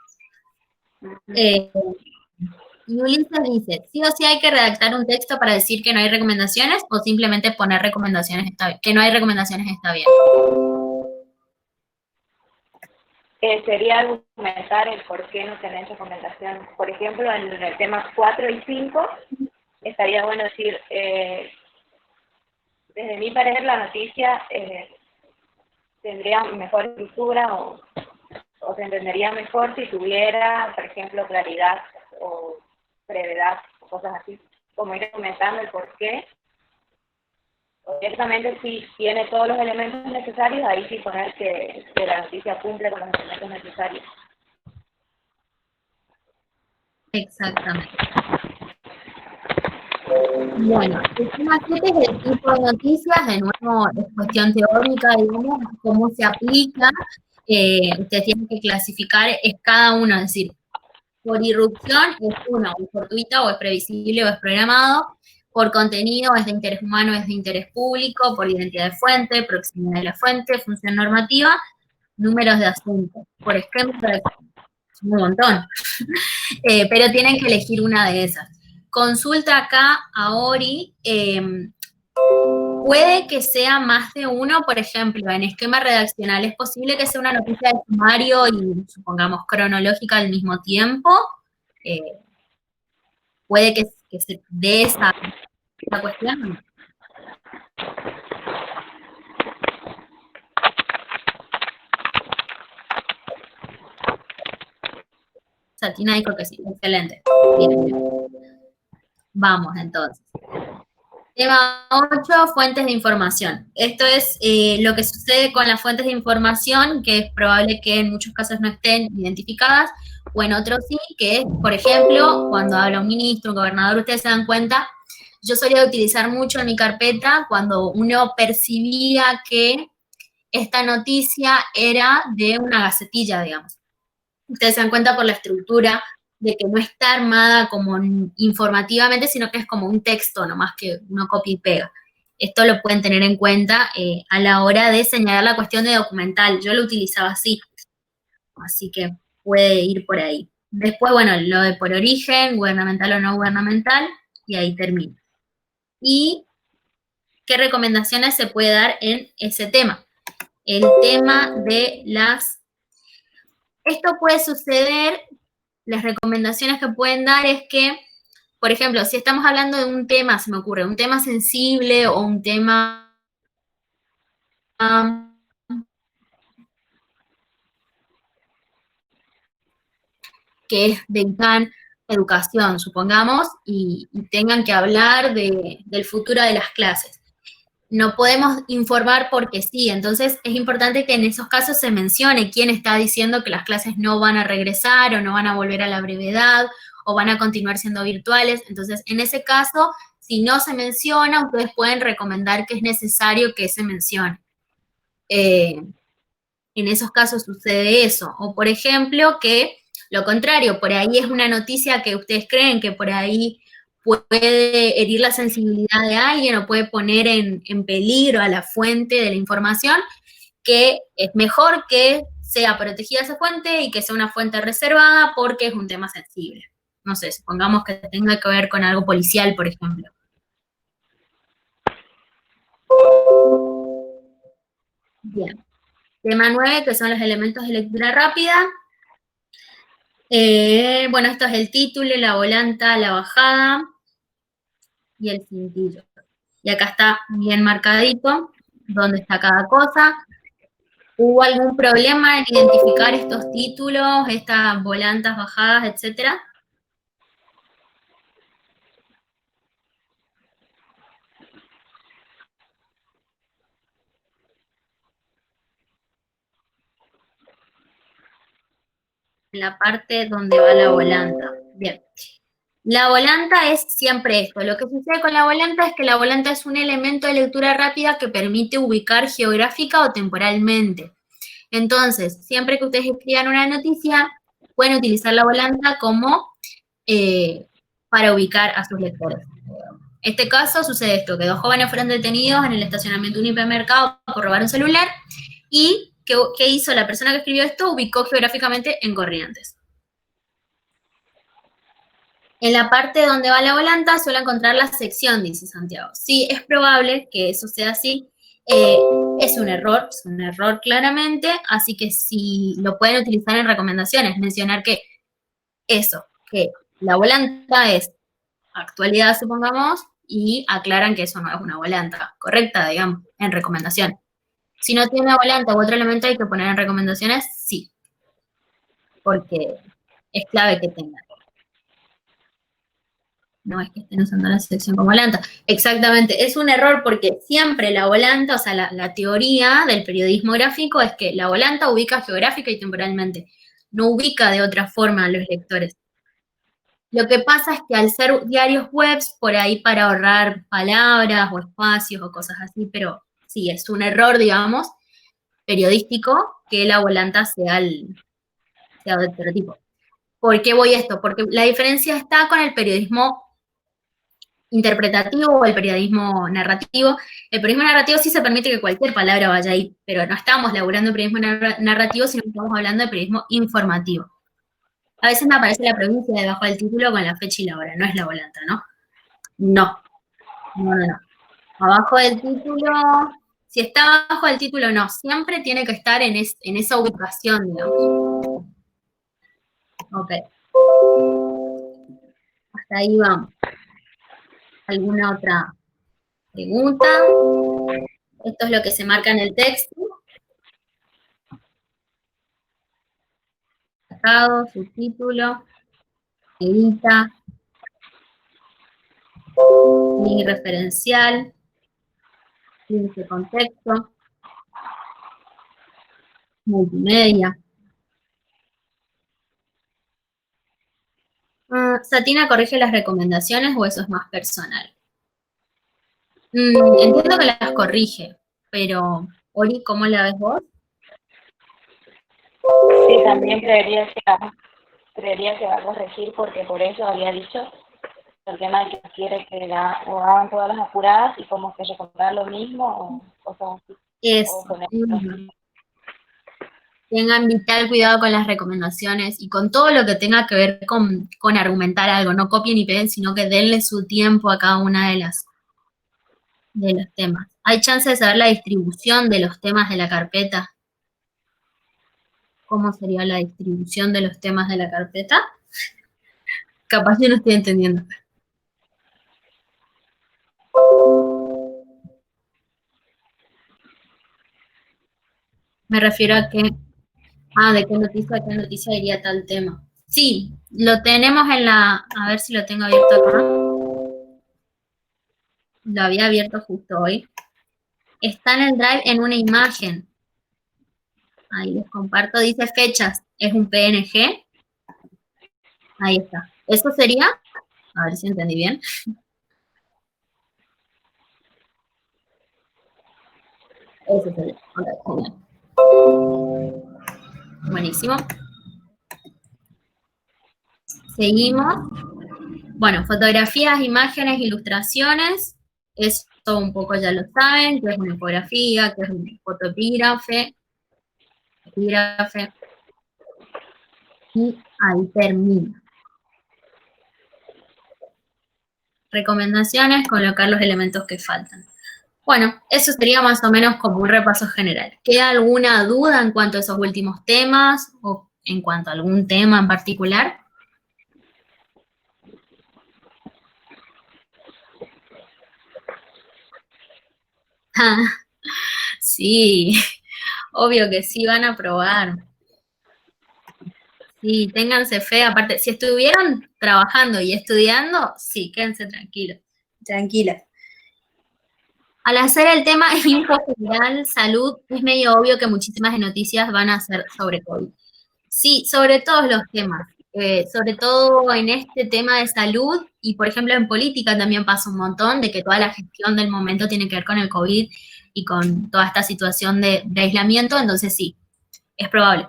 [SPEAKER 1] Y Ulises dice, ¿sí o sí hay que redactar un texto para decir que no hay recomendaciones o simplemente poner recomendaciones está bien? Que no hay recomendaciones está bien.
[SPEAKER 3] Sería argumentar el por qué no tenés recomendaciones. Por ejemplo, en el tema 4 y 5, estaría bueno decir, desde mi parecer la noticia tendría mejor estructura o se entendería mejor si tuviera, por ejemplo, claridad o brevedad, cosas así, como ir comentando el por qué. Ciertamente si tiene todos los elementos necesarios, ahí sí poner que la noticia cumple con los elementos necesarios.
[SPEAKER 1] Exactamente. Bueno, el tema 7 es el tipo de noticias, de nuevo es cuestión teórica, digamos, cómo se aplica, usted tiene que clasificar, es cada uno, es decir, por irrupción es uno, es fortuita o es previsible o es programado, por contenido es de interés humano, es de interés público, por identidad de fuente, proximidad de la fuente, función normativa, números de asuntos. Por ejemplo, un montón, pero tienen que elegir una de esas. Consulta acá a Ori, puede que sea más de uno, por ejemplo, en esquema redaccional, ¿es posible que sea una noticia de sumario y, supongamos, cronológica al mismo tiempo? Puede que se dé esa cuestión. Satina dijo que sí, excelente. Bien, bien. Vamos entonces. Tema 8, fuentes de información. Esto es lo que sucede con las fuentes de información, que es probable que en muchos casos no estén identificadas, o en otros sí, que es, por ejemplo, cuando habla un ministro, un gobernador, ustedes se dan cuenta, yo solía utilizar mucho en mi carpeta cuando uno percibía que esta noticia era de una gacetilla, digamos. Ustedes se dan cuenta por la estructura de que no está armada como informativamente, sino que es como un texto, nomás que uno copia y pega. Esto lo pueden tener en cuenta a la hora de señalar la cuestión de documental. Yo lo utilizaba así que puede ir por ahí. Después, bueno, lo de por origen, gubernamental o no gubernamental, y ahí termina. ¿Y qué recomendaciones se puede dar en ese tema? El tema de las... Esto puede suceder, las recomendaciones que pueden dar es que, por ejemplo, si estamos hablando de un tema, se me ocurre, un tema sensible o un tema que es de gran educación, supongamos, y tengan que hablar del futuro de las clases. No podemos informar porque sí, entonces es importante que en esos casos se mencione quién está diciendo que las clases no van a regresar o no van a volver a la brevedad o van a continuar siendo virtuales. Entonces, en ese caso, si no se menciona, ustedes pueden recomendar que es necesario que se mencione. En esos casos sucede eso. O, por ejemplo, que lo contrario, por ahí es una noticia que ustedes creen que por ahí puede herir la sensibilidad de alguien o puede poner en peligro a la fuente de la información, que es mejor que sea protegida esa fuente y que sea una fuente reservada porque es un tema sensible. No sé, supongamos que tenga que ver con algo policial, por ejemplo. Bien. Tema 9, que son los elementos de lectura rápida. Bueno, esto es el título, la volanta, la bajada y el cintillo. Y acá está bien marcadito dónde está cada cosa. ¿Hubo algún problema en identificar estos títulos, estas volantas, bajadas, etcétera? En la parte donde va la volanta. Bien. La volanta es siempre esto. Lo que sucede con la volanta es que la volanta es un elemento de lectura rápida que permite ubicar geográfica o temporalmente. Entonces, siempre que ustedes escriban una noticia, pueden utilizar la volanta como para ubicar a sus lectores. En este caso sucede esto, que 2 jóvenes fueron detenidos en el estacionamiento de un hipermercado por robar un celular y ¿qué hizo la persona que escribió esto? Ubicó geográficamente en Corrientes. En la parte donde va la volanta suele encontrar la sección, dice Santiago. Sí, es probable que eso sea así. Es un error claramente, así que si lo pueden utilizar en recomendaciones, mencionar que eso, que la volanta es actualidad, supongamos, y aclaran que eso no es una volanta correcta, digamos, en recomendación. Si no tiene una volanta u otro elemento hay que poner en recomendaciones, sí, porque es clave que tenga. No es que estén usando la sección como volanta. Exactamente, es un error porque siempre la volanta, o sea, la teoría del periodismo gráfico es que la volanta ubica geográfica y temporalmente, no ubica de otra forma a los lectores. Lo que pasa es que al ser diarios webs, por ahí para ahorrar palabras o espacios o cosas así, pero sí, es un error, digamos, periodístico que la volanta sea de otro tipo. ¿Por qué voy a esto? Porque la diferencia está con el periodismo interpretativo o el periodismo narrativo. El periodismo narrativo sí se permite que cualquier palabra vaya ahí, pero no estamos laburando periodismo narrativo, sino que estamos hablando de periodismo informativo. A veces me aparece la provincia debajo del título con la fecha y la hora, no es la volanta, ¿no? No. Abajo del título, si está abajo del título, no. Siempre tiene que estar en esa ubicación, digamos. Ok. Hasta ahí vamos. ¿Alguna otra pregunta? Esto es lo que se marca en el texto. Sacado, subtítulo, edita, link referencial, link de contexto, multimedia. ¿Satina corrige las recomendaciones o eso es más personal? Entiendo que las corrige, pero Ori, ¿cómo la ves vos?
[SPEAKER 3] Sí, también creería que va a corregir porque por eso había dicho el tema de que quiere que o hagan todas las apuradas y como que recordar lo mismo o cosas así.
[SPEAKER 1] Es,
[SPEAKER 3] O poner lo mismo.
[SPEAKER 1] tengan vital cuidado con las recomendaciones y con todo lo que tenga que ver con argumentar algo. No copien y peguen, sino que denle su tiempo a cada una de los temas. ¿Hay chance de saber la distribución de los temas de la carpeta? ¿Cómo sería la distribución de los temas de la carpeta? Capaz yo no estoy entendiendo. Me refiero a que, de qué noticia a qué noticia iría tal tema. Sí, lo tenemos en la, a ver si lo tengo abierto acá. Lo había abierto justo hoy. Está en el Drive en una imagen. Ahí les comparto, dice fechas, es un PNG. Ahí está. Eso sería, a ver si entendí bien. Eso sería. Okay, genial. Buenísimo. Seguimos. Bueno, fotografías, imágenes, ilustraciones. Esto un poco ya lo saben, que es una infografía, que es un fotoepígrafe. Y ahí termina. Recomendaciones, colocar los elementos que faltan. Bueno, eso sería más o menos como un repaso general. ¿Queda alguna duda en cuanto a esos últimos temas o en cuanto a algún tema en particular? Sí, obvio que sí, van a probar. Sí, ténganse fe, aparte, si estuvieron trabajando y estudiando, sí, quédense tranquilos, tranquilas. Al hacer el tema info general, salud, es medio obvio que muchísimas de noticias van a ser sobre COVID. Sí, sobre todos los temas, sobre todo en este tema de salud y, por ejemplo, en política también pasa un montón de que toda la gestión del momento tiene que ver con el COVID y con toda esta situación de aislamiento, entonces sí, es probable.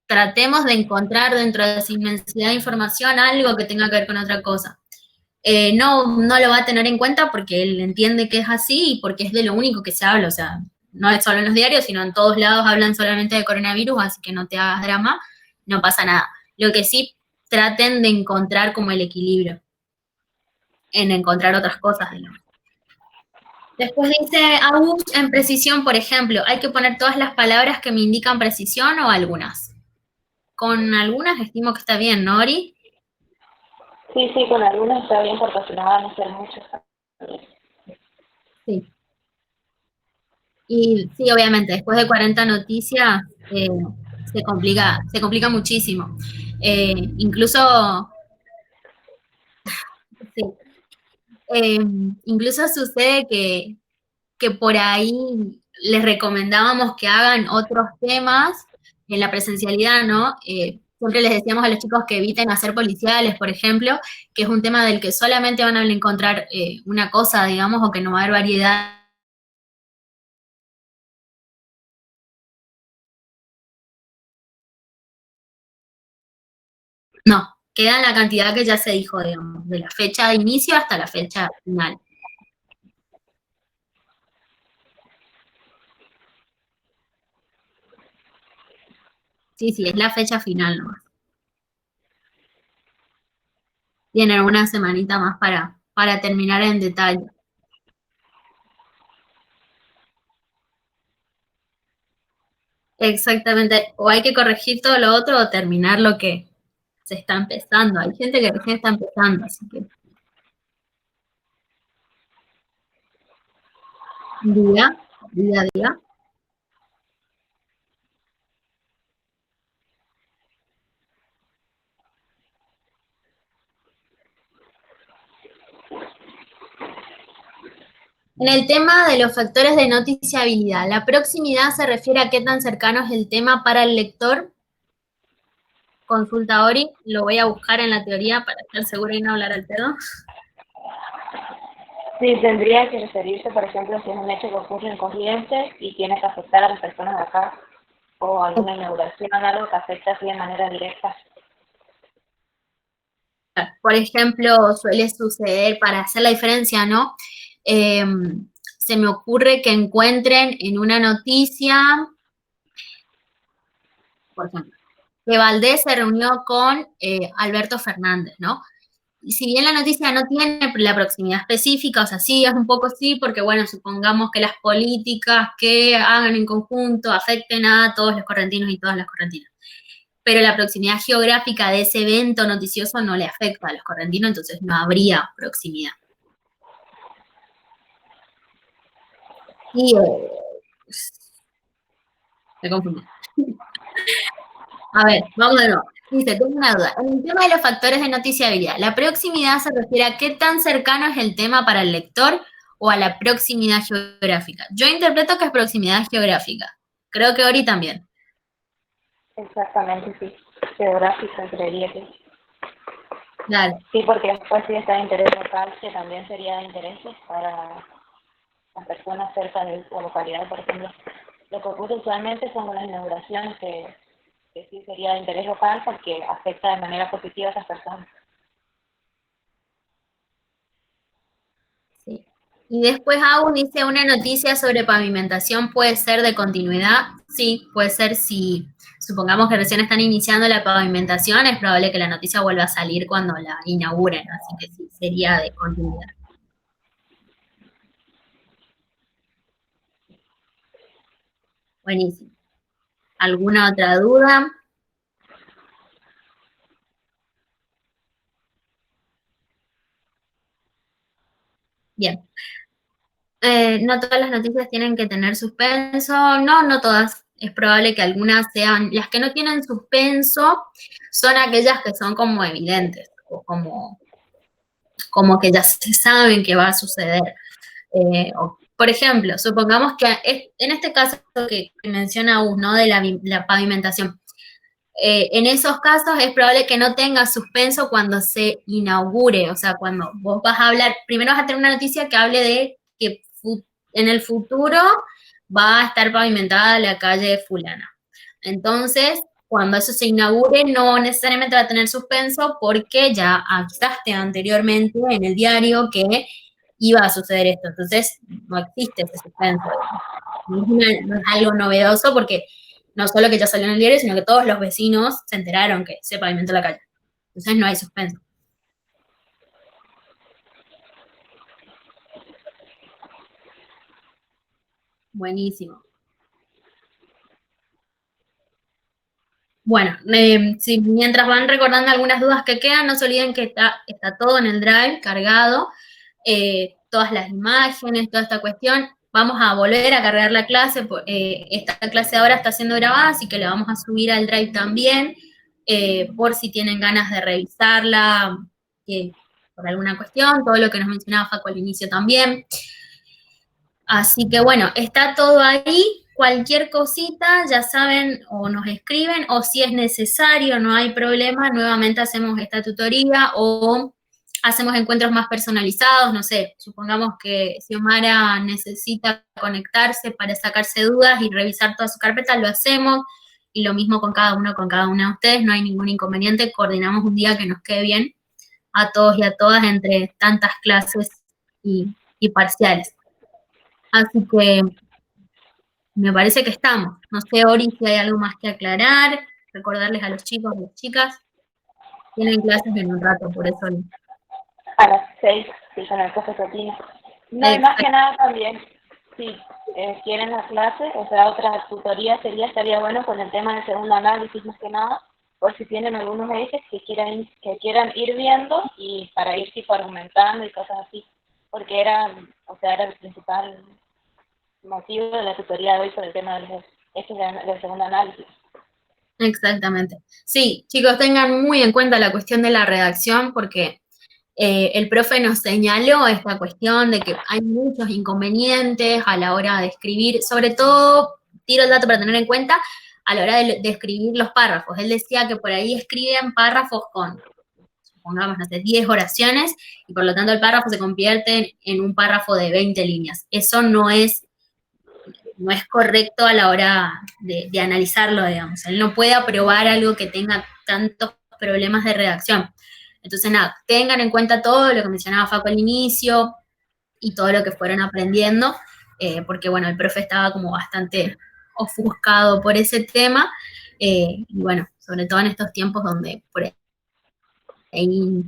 [SPEAKER 1] Tratemos de encontrar dentro de esa inmensidad de información algo que tenga que ver con otra cosa. No lo va a tener en cuenta porque él entiende que es así y porque es de lo único que se habla, o sea, no es solo en los diarios, sino en todos lados hablan solamente de coronavirus, así que no te hagas drama, no pasa nada. Lo que sí, traten de encontrar como el equilibrio, en encontrar otras cosas. Después dice, Agus, en precisión, por ejemplo, ¿hay que poner todas las palabras que me indican precisión o algunas? Con algunas estimo que está bien, ¿no, Ori?
[SPEAKER 3] Sí, con algunos está bien porque si no van a ser muchos.
[SPEAKER 1] Sí. Y sí, obviamente, después de 40 noticias se complica muchísimo. Incluso, sí, incluso sucede que por ahí les recomendábamos que hagan otros temas en la presencialidad, ¿no? Siempre les decíamos a los chicos que eviten hacer policiales, por ejemplo, que es un tema del que solamente van a encontrar una cosa, digamos, o que no va a haber variedad. No, queda la cantidad que ya se dijo, digamos, de la fecha de inicio hasta la fecha final. Sí, es la fecha final nomás. Tienen una semanita más para terminar en detalle. Exactamente, o hay que corregir todo lo otro o terminar lo que se está empezando. Hay gente que recién está empezando, así que. Diga. En el tema de los factores de noticiabilidad, ¿la proximidad se refiere a qué tan cercano es el tema para el lector? Consulta Ori, lo voy a buscar en la teoría para estar segura y no hablar al pedo.
[SPEAKER 3] Sí, tendría que referirse, por ejemplo, si es un hecho que ocurre en Corrientes y tiene que afectar a las personas de acá, o alguna inauguración, algo que afecta así de manera directa.
[SPEAKER 1] Por ejemplo, suele suceder, para hacer la diferencia, ¿no? Se me ocurre que encuentren en una noticia por ejemplo, que Valdés se reunió con Alberto Fernández, ¿no? Y si bien la noticia no tiene la proximidad específica, o sea, sí, es un poco sí, porque bueno, supongamos que las políticas que hagan en conjunto afecten a todos los correntinos y todas las correntinas. Pero la proximidad geográfica de ese evento noticioso no le afecta a los correntinos, entonces no habría proximidad. Y me confundí. A ver, vamos de nuevo. Dice, tengo una duda. En el tema de los factores de noticiabilidad, ¿la proximidad se refiere a qué tan cercano es el tema para el lector o a la proximidad geográfica? Yo interpreto que es proximidad geográfica. Creo que Ori también.
[SPEAKER 3] Exactamente, sí. Geográfica, creería que sí.
[SPEAKER 1] Claro.
[SPEAKER 3] Sí, porque después sí está de interés local, que también sería de interés para las personas cerca de la localidad, por ejemplo. Lo que ocurre usualmente son las inauguraciones que sí sería de interés local porque afecta de manera positiva a esas personas.
[SPEAKER 1] Sí. Y después Agu dice, una noticia sobre pavimentación puede ser de continuidad. Sí, puede ser si supongamos que recién están iniciando la pavimentación, es probable que la noticia vuelva a salir cuando la inauguren, así que sí, sería de continuidad. Buenísimo. ¿Alguna otra duda? Bien. No todas las noticias tienen que tener suspenso. No, no todas. Es probable que algunas sean, las que no tienen suspenso son aquellas que son como evidentes, o como que ya se saben que va a suceder. Por ejemplo, supongamos que en este caso que menciona uno de la pavimentación, en esos casos es probable que no tenga suspenso cuando se inaugure, o sea, cuando vos vas a hablar, primero vas a tener una noticia que hable de que en el futuro va a estar pavimentada la calle fulana. Entonces, cuando eso se inaugure, no necesariamente va a tener suspenso porque ya avisaste anteriormente en el diario que iba a suceder esto. Entonces, no existe ese suspenso. No es algo novedoso porque no solo que ya salió en el diario, sino que todos los vecinos se enteraron que se pavimentó la calle. Entonces, no hay suspenso. Buenísimo. Bueno, si mientras van recordando algunas dudas que quedan, no se olviden que está todo en el Drive cargado, todas las imágenes, toda esta cuestión. Vamos a volver a cargar la clase, esta clase ahora está siendo grabada, así que la vamos a subir al Drive también, por si tienen ganas de revisarla por alguna cuestión, todo lo que nos mencionaba Facu al inicio también. Así que bueno, está todo ahí. Cualquier cosita, ya saben, o nos escriben, o si es necesario, no hay problema, nuevamente hacemos esta tutoría o hacemos encuentros más personalizados, no sé, supongamos que Xiomara necesita conectarse para sacarse dudas y revisar toda su carpeta, lo hacemos, y lo mismo con cada uno, con cada una de ustedes, no hay ningún inconveniente, coordinamos un día que nos quede bien a todos y a todas entre tantas clases y parciales. Así que me parece que estamos. No sé, Ori, si hay algo más que aclarar, recordarles a los chicos y las chicas. Tienen clases en un rato, por eso.
[SPEAKER 3] A las 6, sí, con el profesor Tina. No, y más que nada también, si quieren la clase, o sea, otra tutoría estaría bueno con el tema del segundo análisis, más que nada, por si tienen algunos ejes que quieran ir viendo y para ir tipo argumentando y cosas así, porque era el principal motivo de la tutoría de hoy por el tema de los ejes del segundo análisis.
[SPEAKER 1] Exactamente. Sí, chicos, tengan muy en cuenta la cuestión de la redacción porque el profe nos señaló esta cuestión de que hay muchos inconvenientes a la hora de escribir, sobre todo, tiro el dato para tener en cuenta, a la hora de escribir los párrafos. Él decía que por ahí escriben párrafos con, supongamos, no sé, 10 oraciones, y por lo tanto el párrafo se convierte en un párrafo de 20 líneas. Eso no es correcto a la hora de analizarlo, digamos. Él no puede aprobar algo que tenga tantos problemas de redacción. Entonces, nada, tengan en cuenta todo lo que mencionaba Facu al inicio y todo lo que fueron aprendiendo, porque, bueno, el profe estaba como bastante ofuscado por ese tema, Y bueno, sobre todo en estos tiempos donde por ahí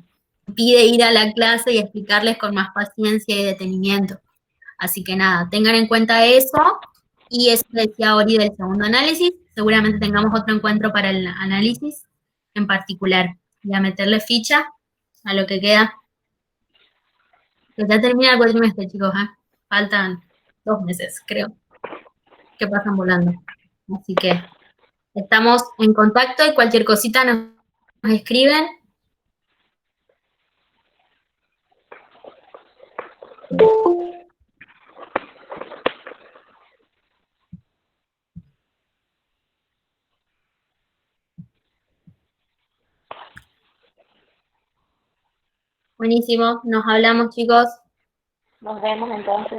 [SPEAKER 1] pide ir a la clase y explicarles con más paciencia y detenimiento. Así que nada, tengan en cuenta eso. Y eso que decía Ori del segundo análisis. Seguramente tengamos otro encuentro para el análisis en particular. Voy a meterle ficha a lo que queda. Que ya termina el cuatrimestre, chicos. Faltan 2 meses, creo, que pasan volando. Así que estamos en contacto y cualquier cosita nos escriben. Buenísimo, nos hablamos, chicos.
[SPEAKER 3] Nos vemos entonces.